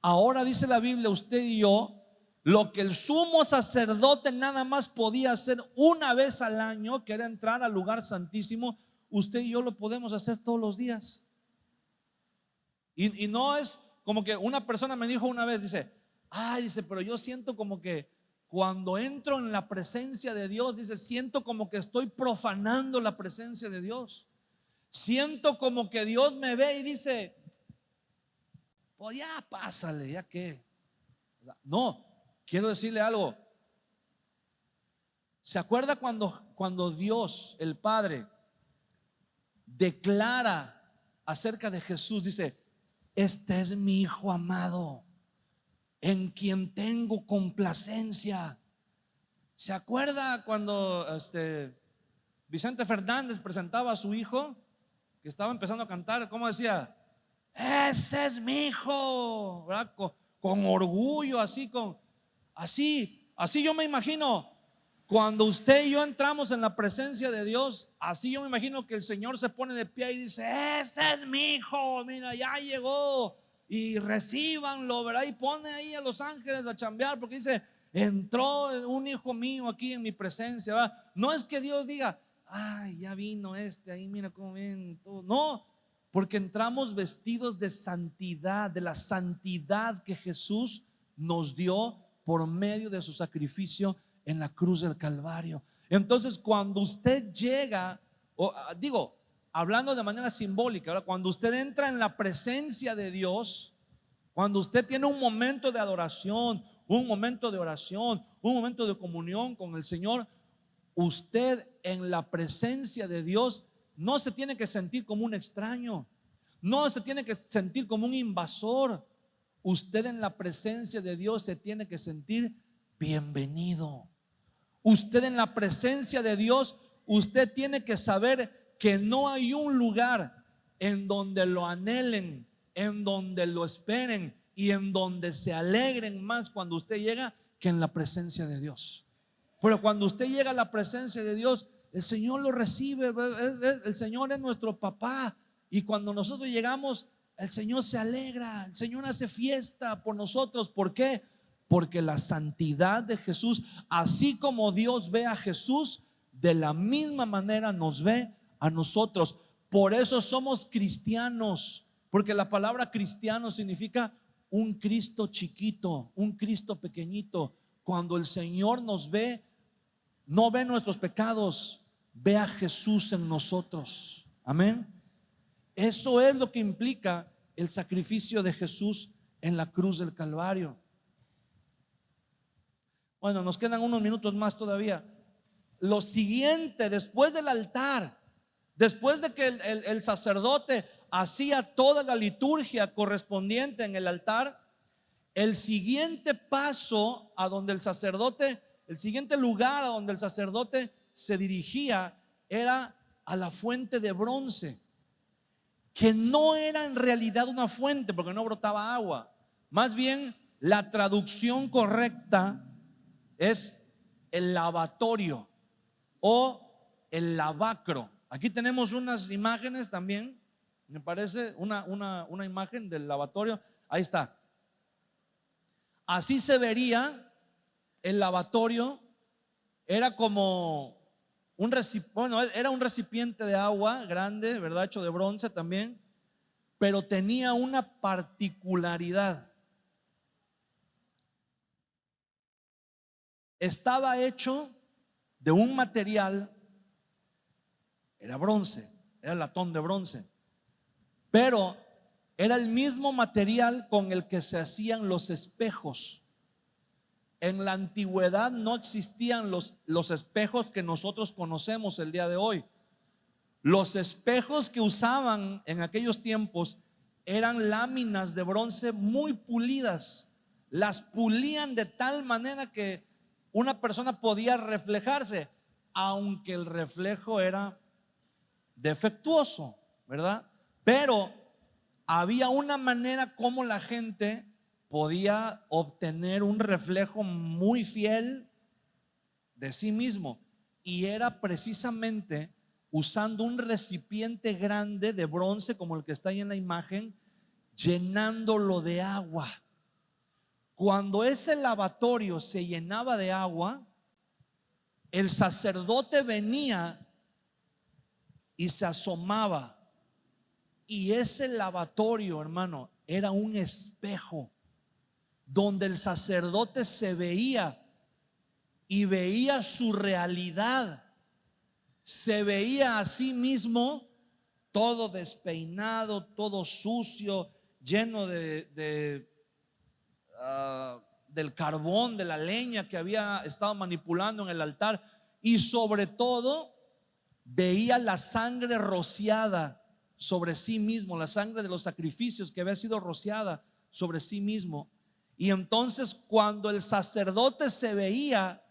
ahora dice la Biblia, usted y yo, lo que el sumo sacerdote nada más podía hacer una vez al año, que era entrar al lugar santísimo, usted y yo lo podemos hacer todos los días. Y no es como que una persona me dijo una vez, dice, pero yo siento como que cuando entro en la presencia de Dios, dice, siento como que estoy profanando la presencia de Dios. Siento como que Dios me ve y dice, pues ya pásale, ya que. No, quiero decirle algo. ¿Se acuerda cuando Dios, el Padre, declara acerca de Jesús? Dice, este es mi Hijo amado, en quien tengo complacencia. ¿Se acuerda cuando Vicente Fernández presentaba a su hijo, que estaba empezando a cantar? ¿Cómo decía? Este es mi hijo, ¿verdad? Con orgullo, así yo me imagino. Cuando usted y yo entramos en la presencia de Dios, así yo me imagino que el Señor se pone de pie y dice, este es mi hijo, mira, ya llegó, y recíbanlo, ¿verdad? Y pone ahí a los ángeles a chambear, porque dice, entró un hijo mío aquí en mi presencia, ¿verdad? No es que Dios diga, ya vino ahí, mira cómo ven todo. No, porque entramos vestidos de santidad, de la santidad que Jesús nos dio por medio de su sacrificio en la cruz del Calvario. Entonces, cuando usted llega, hablando de manera simbólica, ¿verdad? Cuando usted entra en la presencia de Dios, cuando usted tiene un momento de adoración, un momento de oración, un momento de comunión con el Señor, usted en la presencia de Dios no se tiene que sentir como un extraño, no se tiene que sentir como un invasor. Usted en la presencia de Dios se tiene que sentir bienvenido. Usted en la presencia de Dios, usted tiene que saber que no hay un lugar en donde lo anhelen, en donde lo esperen y en donde se alegren más cuando usted llega que en la presencia de Dios. Pero cuando usted llega a la presencia de Dios, el Señor lo recibe. El Señor es nuestro papá, y cuando nosotros llegamos, el Señor se alegra, el Señor hace fiesta por nosotros. ¿Por qué? Porque la santidad de Jesús, así como Dios ve a Jesús, de la misma manera nos ve a nosotros. Por eso somos cristianos, porque la palabra cristiano significa un Cristo chiquito, un Cristo pequeñito. Cuando el Señor nos ve, no ve nuestros pecados, ve a Jesús en nosotros. Amén. Eso es lo que implica el sacrificio de Jesús en la cruz del Calvario. Bueno, nos quedan unos minutos más todavía. Lo siguiente, después del altar, después de que el sacerdote hacía toda la liturgia correspondiente en el altar, el siguiente paso a donde el sacerdote, el siguiente lugar a donde el sacerdote se dirigía era a la fuente de bronce, que no era en realidad una fuente porque no brotaba agua. Más bien, la traducción correcta es el lavatorio o el lavacro. Aquí tenemos unas imágenes también, me parece una imagen del lavatorio. Ahí está. Así se vería el lavatorio. Era como un recipiente, bueno, era un recipiente de agua grande, ¿verdad? Hecho de bronce también, pero tenía una particularidad. Estaba hecho de un material, era bronce, era latón de bronce, pero era el mismo material con el que se hacían los espejos. En la antigüedad no existían los espejos que nosotros conocemos el día de hoy. Los espejos que usaban en aquellos tiempos eran láminas de bronce muy pulidas. Las pulían de tal manera que una persona podía reflejarse, aunque el reflejo era defectuoso, ¿verdad? Pero había una manera como la gente podía obtener un reflejo muy fiel de sí mismo, y era precisamente usando un recipiente grande de bronce como el que está ahí en la imagen, llenándolo de agua. Cuando ese lavatorio se llenaba de agua, el sacerdote venía y se asomaba, y ese lavatorio, hermano, era un espejo donde el sacerdote se veía y veía su realidad. Se veía a sí mismo todo despeinado, todo sucio, lleno del carbón, de la leña que había estado manipulando en el altar, y sobre todo veía la sangre rociada sobre sí mismo, la sangre de los sacrificios que había sido rociada sobre sí mismo. Y entonces, cuando el sacerdote se veía,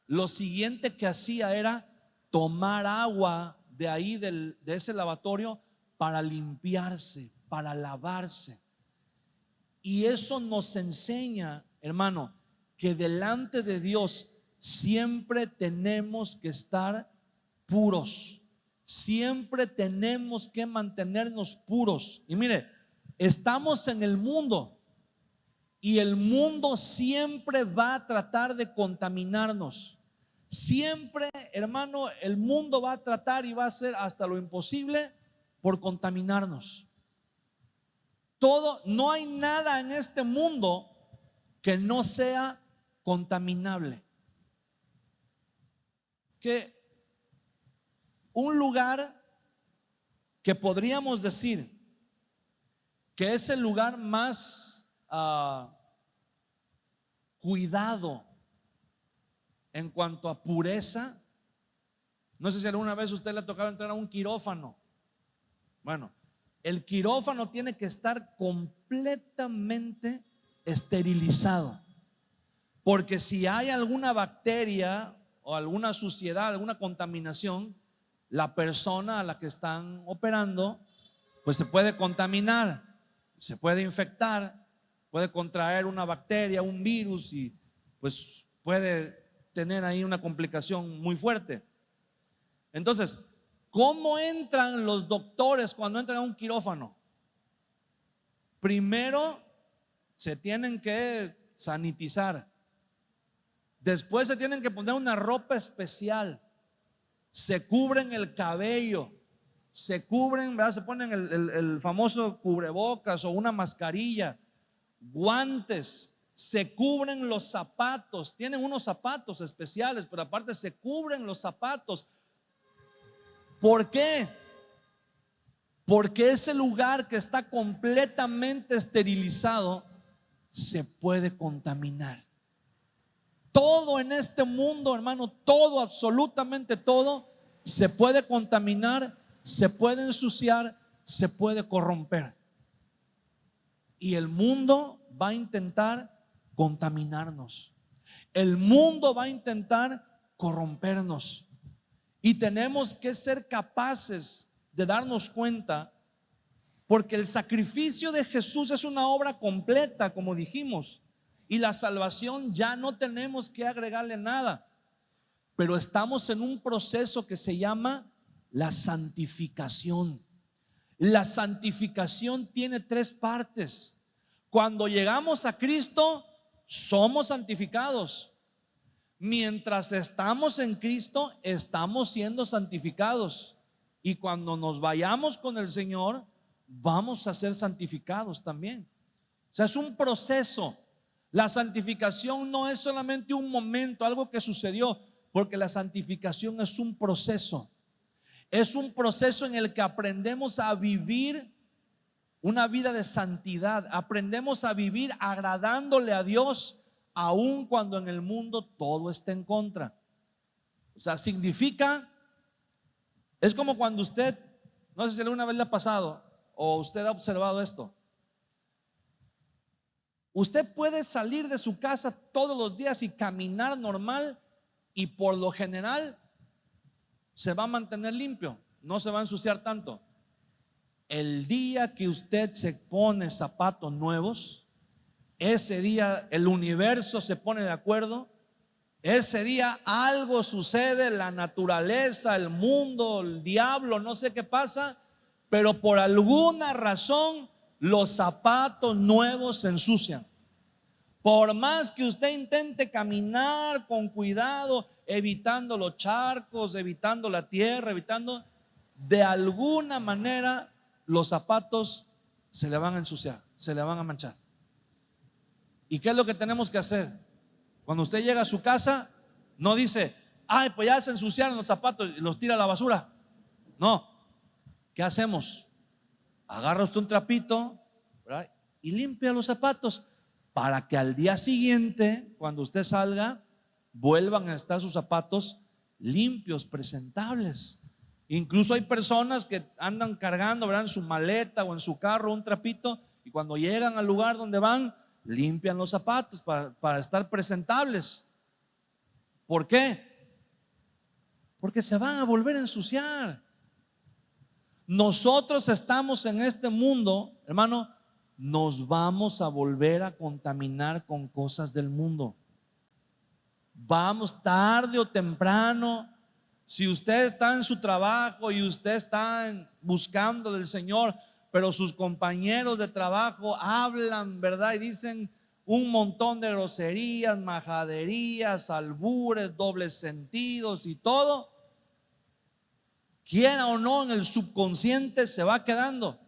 lo siguiente que hacía era tomar agua de ahí, de ese lavatorio, para limpiarse, para lavarse. Y eso nos enseña, hermano, que delante de Dios siempre tenemos que estar puros. Siempre tenemos que mantenernos puros. Y mire, estamos en el mundo, y el mundo siempre va a tratar de contaminarnos. Siempre, hermano, el mundo va a tratar y va a hacer hasta lo imposible por contaminarnos. Todo, no hay nada en este mundo que no sea contaminable. Que un lugar que podríamos decir que es el lugar más cuidado en cuanto a pureza. No sé si alguna vez a usted le ha tocado entrar a un quirófano. Bueno, el quirófano tiene que estar completamente esterilizado, porque si hay alguna bacteria o alguna suciedad, alguna contaminación, la persona a la que están operando pues se puede contaminar, se puede infectar, puede contraer una bacteria, un virus, y pues puede tener ahí una complicación muy fuerte. Entonces, ¿cómo entran los doctores cuando entran a un quirófano? Primero se tienen que sanitizar, después se tienen que poner una ropa especial, se cubren el cabello, se cubren, ¿verdad? Se ponen el famoso cubrebocas o una mascarilla, guantes, se cubren los zapatos, tienen unos zapatos especiales, pero aparte se cubren los zapatos. ¿Por qué? Porque ese lugar que está completamente esterilizado se puede contaminar. Todo en este mundo, hermano, todo, absolutamente todo, se puede contaminar, se puede ensuciar, se puede corromper. Y el mundo va a intentar contaminarnos. El mundo va a intentar corrompernos. Y tenemos que ser capaces de darnos cuenta, porque el sacrificio de Jesús es una obra completa, como dijimos, y la salvación ya no tenemos que agregarle nada, pero estamos en un proceso que se llama la santificación. La santificación tiene tres partes. Cuando llegamos a Cristo, somos santificados. Mientras estamos en Cristo, estamos siendo santificados. Y cuando nos vayamos con el Señor, vamos a ser santificados también. O sea, es un proceso. La santificación no es solamente un momento, algo que sucedió, porque la santificación es un proceso. Es un proceso en el que aprendemos a vivir una vida de santidad. Aprendemos a vivir agradándole a Dios, aun cuando en el mundo todo está en contra. O sea, significa, es como cuando usted, no sé si alguna vez le ha pasado o usted ha observado esto. Usted puede salir de su casa todos los días y caminar normal, y por lo general se va a mantener limpio, no se va a ensuciar tanto. El día que usted se pone zapatos nuevos, ese día el universo se pone de acuerdo. Ese día algo sucede, la naturaleza, el mundo, el diablo, no sé qué pasa, pero por alguna razón los zapatos nuevos se ensucian. Por más que usted intente caminar con cuidado, evitando los charcos, evitando la tierra, de alguna manera los zapatos se le van a ensuciar, se le van a manchar. ¿Y qué es lo que tenemos que hacer? Cuando usted llega a su casa, no dice, ay, pues ya se ensuciaron los zapatos y los tira a la basura. No. ¿Qué hacemos? Agarra usted un trapito, ¿verdad?, y limpia los zapatos, para que al día siguiente, cuando usted salga, vuelvan a estar sus zapatos limpios, presentables. Incluso hay personas que andan cargando, ¿verdad?, en su maleta o en su carro un trapito, y cuando llegan al lugar donde van, limpian los zapatos para estar presentables. ¿Por qué? Porque se van a volver a ensuciar. Nosotros estamos en este mundo, hermano, nos vamos a volver a contaminar con cosas del mundo. Vamos, tarde o temprano. Si usted está en su trabajo y usted está buscando del Señor, pero sus compañeros de trabajo hablan, ¿verdad?, y dicen un montón de groserías, majaderías, albures, dobles sentidos y todo, quiera o no, en el subconsciente se va quedando.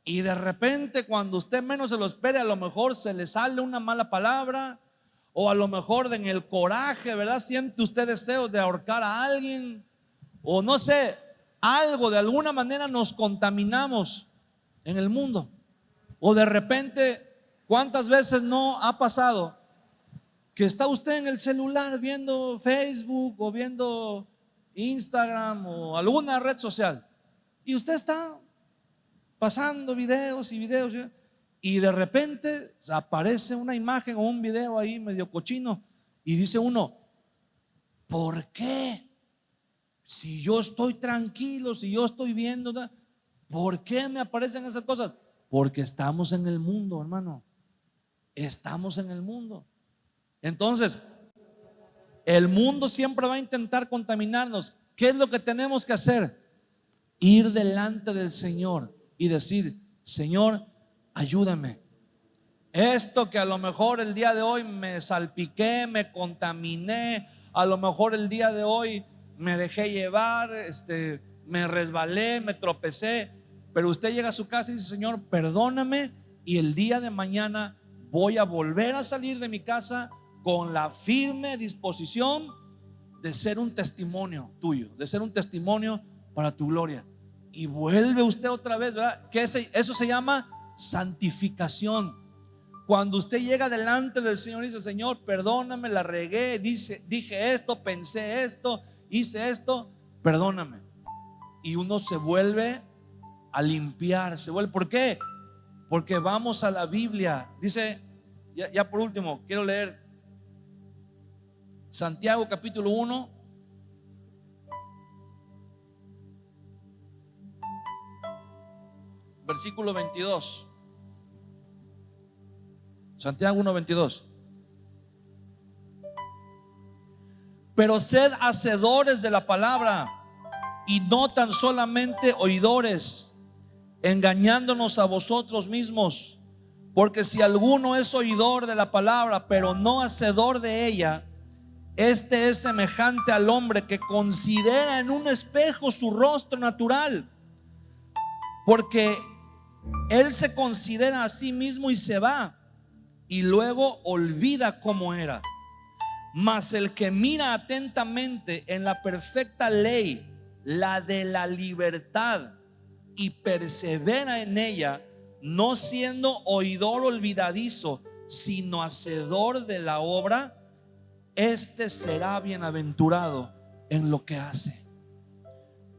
Y de repente, cuando usted menos se lo espere, a lo mejor se le sale una mala palabra, o a lo mejor en el coraje, ¿verdad?, siente usted deseos de ahorcar a alguien, o no sé, algo, de alguna manera nos contaminamos en el mundo. O de repente, ¿cuántas veces no ha pasado que está usted en el celular viendo Facebook o viendo Instagram o alguna red social, y usted está pasando videos y videos, y de repente aparece una imagen o un video ahí medio cochino y dice uno: ¿por qué? Si yo estoy tranquilo, si yo estoy viendo, ¿por qué me aparecen esas cosas? Porque estamos en el mundo, hermano. Estamos en el mundo. Entonces, el mundo siempre va a intentar contaminarnos. ¿Qué es lo que tenemos que hacer? Ir delante del Señor y decir: Señor, ayúdame. Esto que a lo mejor el día de hoy me salpiqué, me contaminé, a lo mejor el día de hoy me dejé llevar, me resbalé, me tropecé, pero usted llega a su casa y dice: Señor, perdóname, y el día de mañana voy a volver a salir de mi casa con la firme disposición de ser un testimonio tuyo, de ser un testimonio para tu gloria. Y vuelve usted otra vez, ¿verdad? Que eso se llama santificación. Cuando usted llega delante del Señor y dice: Señor, perdóname, la regué, dije esto, pensé esto, hice esto, perdóname. Y uno se vuelve a limpiar, ¿por qué? Porque vamos a la Biblia. Dice, ya por último, quiero leer Santiago capítulo 1, versículo 22. Santiago 1:22. Pero sed hacedores de la palabra y no tan solamente oidores, engañándonos a vosotros mismos. Porque si alguno es oidor de la palabra, pero no hacedor de ella, este es semejante al hombre que considera en un espejo su rostro natural, porque él se considera a sí mismo y se va, y luego olvida cómo era. Mas el que mira atentamente en la perfecta ley, la de la libertad, y persevera en ella, no siendo oidor olvidadizo, sino hacedor de la obra, este será bienaventurado en lo que hace.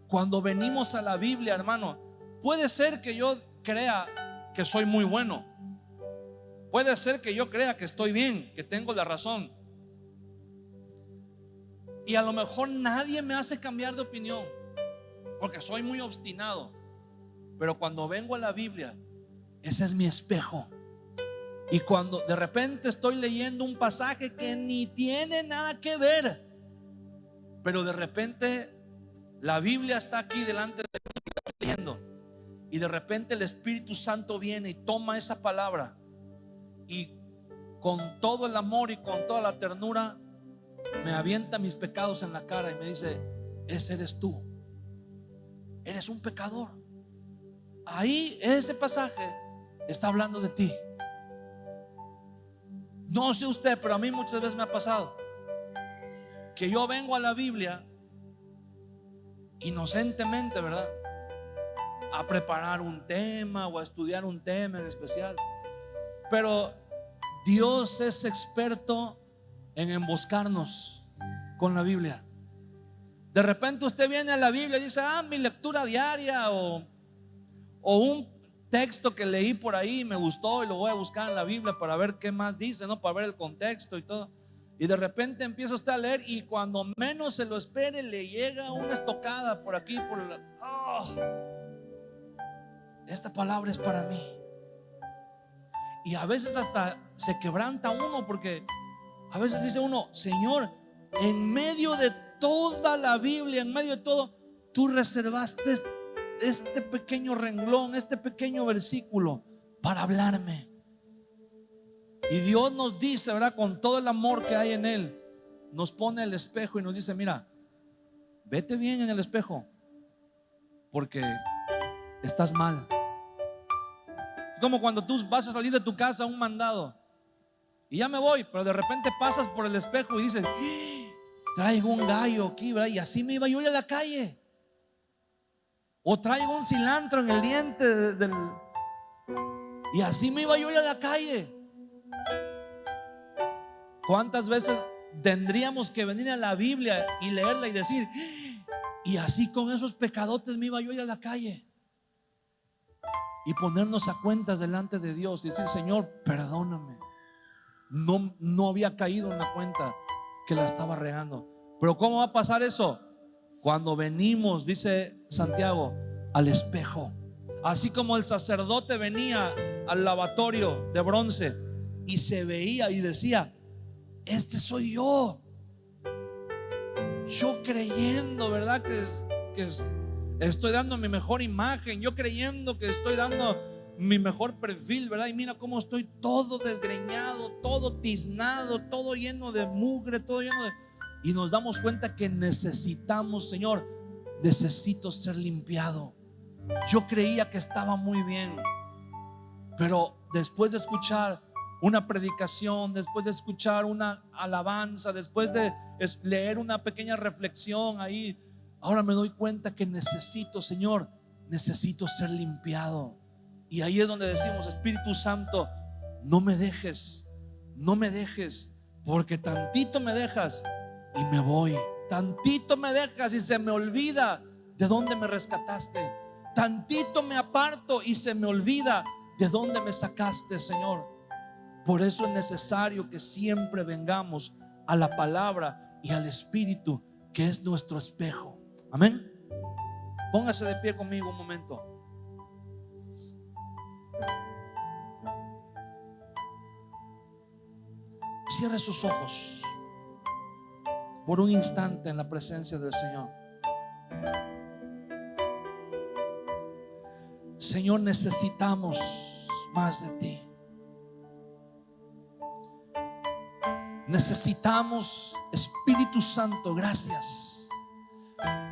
Cuando venimos a la Biblia, hermano, puede ser que yo crea que soy muy bueno, puede ser que yo crea que estoy bien, que tengo la razón, y a lo mejor nadie me hace cambiar de opinión porque soy muy obstinado. Pero cuando vengo a la Biblia, ese es mi espejo. Y cuando de repente estoy leyendo un pasaje que ni tiene nada que ver, pero de repente la Biblia está aquí delante de mí, estoy leyendo, y de repente el Espíritu Santo viene y toma esa palabra y con todo el amor y con toda la ternura me avienta mis pecados en la cara y me dice: ese eres tú, eres un pecador. Ahí ese pasaje está hablando de ti. No sé usted, pero a mí muchas veces me ha pasado que yo vengo a la Biblia inocentemente, ¿verdad?, a preparar un tema o a estudiar un tema en especial, pero Dios es experto en emboscarnos con la Biblia. De repente usted viene a la Biblia y dice: mi lectura diaria, o un texto que leí por ahí me gustó y lo voy a buscar en la Biblia para ver qué más dice, ¿no? Para ver el contexto y todo. Y de repente empieza usted a leer y cuando menos se lo espere le llega una estocada por aquí, por esta palabra es para mí. Y a veces hasta se quebranta uno, porque a veces dice uno: Señor, en medio de toda la Biblia, en medio de todo, tú reservaste este pequeño renglón, este pequeño versículo para hablarme. Y Dios nos dice, ¿verdad?, con todo el amor que hay en Él, nos pone el espejo y nos dice: mira, vete bien en el espejo, porque estás mal. Es como cuando tú vas a salir de tu casa a un mandado y ya me voy, pero de repente pasas por el espejo y dices: traigo un gallo aquí, ¿verdad? Y así me iba yo a ir a la calle. o traigo un cilantro en el diente y así me iba yo a ir a la calle. ¿Cuántas veces tendríamos que venir a la Biblia y leerla y decir, y así con esos pecadotes me iba yo a ir a la calle? Y ponernos a cuentas delante de Dios y decir, Señor, perdóname. No había caído en la cuenta que la estaba regando. Pero ¿cómo va a pasar eso? Cuando venimos, dice Santiago, al espejo. Así como el sacerdote venía al lavatorio de bronce y se veía y decía, este soy yo. Yo creyendo, ¿verdad? Que estoy dando mi mejor imagen. Yo creyendo que estoy dando mi mejor perfil, ¿verdad? Y mira cómo estoy todo desgreñado, todo tiznado, todo lleno de mugre, todo lleno de... Y nos damos cuenta que necesitamos, Señor, necesito ser limpiado. Yo creía que estaba muy bien, pero después de escuchar una predicación, después de escuchar una alabanza, después de leer una pequeña reflexión ahí, ahora me doy cuenta que necesito, Señor, necesito ser limpiado. Y ahí es donde decimos, Espíritu Santo, no me dejes, porque tantito me dejas y me voy. Tantito me dejas y se me olvida de dónde me rescataste. Tantito me aparto y se me olvida de dónde me sacaste, Señor. Por eso es necesario que siempre vengamos a la palabra y al Espíritu, que es nuestro espejo. Amén. Póngase de pie conmigo un momento. Cierre sus ojos por un instante en la presencia del Señor. Señor, necesitamos más de ti. Necesitamos, Espíritu Santo, gracias,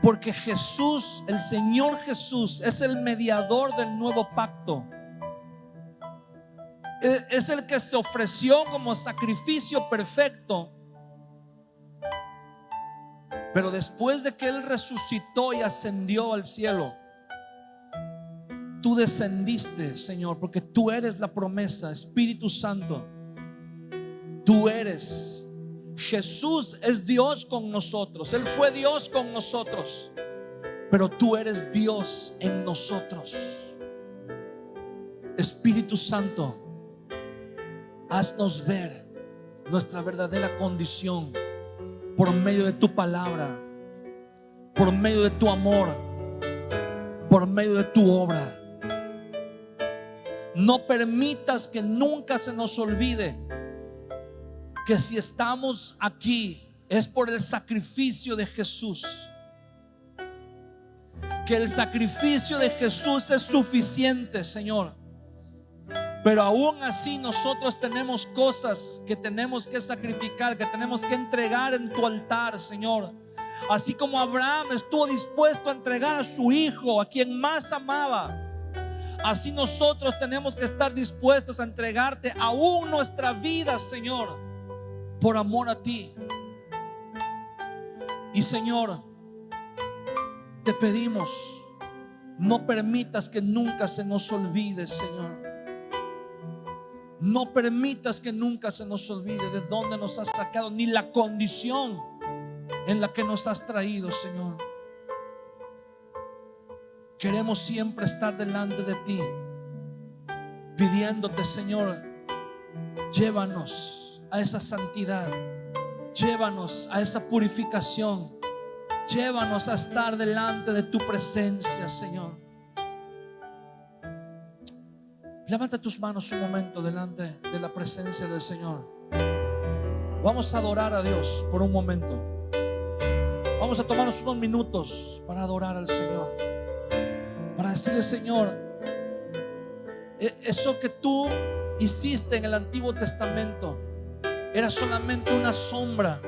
porque Jesús, el Señor Jesús, es el mediador del nuevo pacto. Es el que se ofreció como sacrificio perfecto. Pero después de que Él resucitó y ascendió al cielo, tú descendiste, Señor, porque tú eres la promesa. Espíritu Santo, tú eres. Jesús es Dios con nosotros. Él fue Dios con nosotros, pero tú eres Dios en nosotros. Espíritu Santo, haznos ver nuestra verdadera condición por medio de tu palabra, por medio de tu amor, por medio de tu obra. No permitas que nunca se nos olvide que si estamos aquí es por el sacrificio de Jesús. Que el sacrificio de Jesús es suficiente, Señor. Pero aún así nosotros tenemos cosas que tenemos que sacrificar, que tenemos que entregar en tu altar, Señor. Así como Abraham estuvo dispuesto a entregar a su hijo, a quien más amaba, así nosotros tenemos que estar dispuestos a entregarte aún nuestra vida, Señor, por amor a ti. Y Señor, te pedimos, no permitas que nunca se nos olvide, Señor. No permitas que nunca se nos olvide de dónde nos has sacado, ni la condición en la que nos has traído, Señor. Queremos siempre estar delante de ti, pidiéndote, Señor, llévanos a esa santidad, llévanos a esa purificación, llévanos a estar delante de tu presencia, Señor. Levanta tus manos un momento delante de la presencia del Señor. Vamos a adorar a Dios por un momento. Vamos a tomarnos unos minutos para adorar al Señor, para decirle: Señor, eso que tú hiciste en el Antiguo Testamento era solamente una sombra,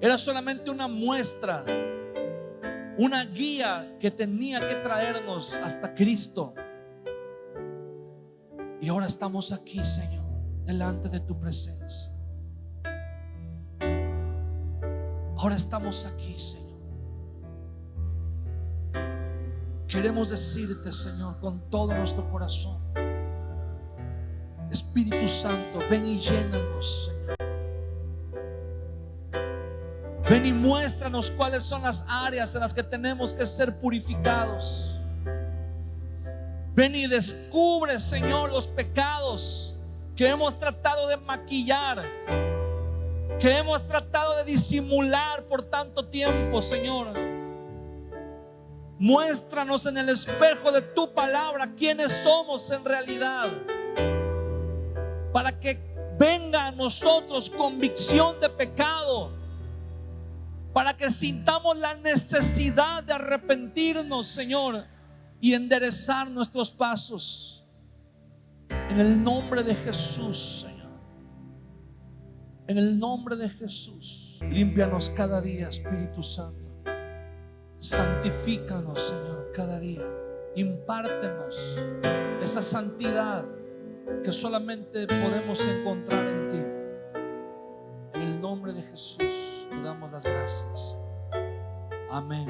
era solamente una muestra, una guía que tenía que traernos hasta Cristo. Y ahora estamos aquí, Señor, delante de tu presencia. Ahora estamos aquí, Señor. Queremos decirte, Señor, con todo nuestro corazón: Espíritu Santo, ven y llénanos, Señor. Ven y muéstranos cuáles son las áreas en las que tenemos que ser purificados. Ven y descubre, Señor, los pecados que hemos tratado de maquillar, que hemos tratado de disimular por tanto tiempo, Señor. Muéstranos en el espejo de tu palabra quiénes somos en realidad, para que venga a nosotros convicción de pecado, para que sintamos la necesidad de arrepentirnos, Señor, y enderezar nuestros pasos. En el nombre de Jesús, Señor. En el nombre de Jesús. Límpianos cada día, Espíritu Santo. Santifícanos, Señor, cada día. Impártenos esa santidad que solamente podemos encontrar en ti. En el nombre de Jesús te damos las gracias. Amén.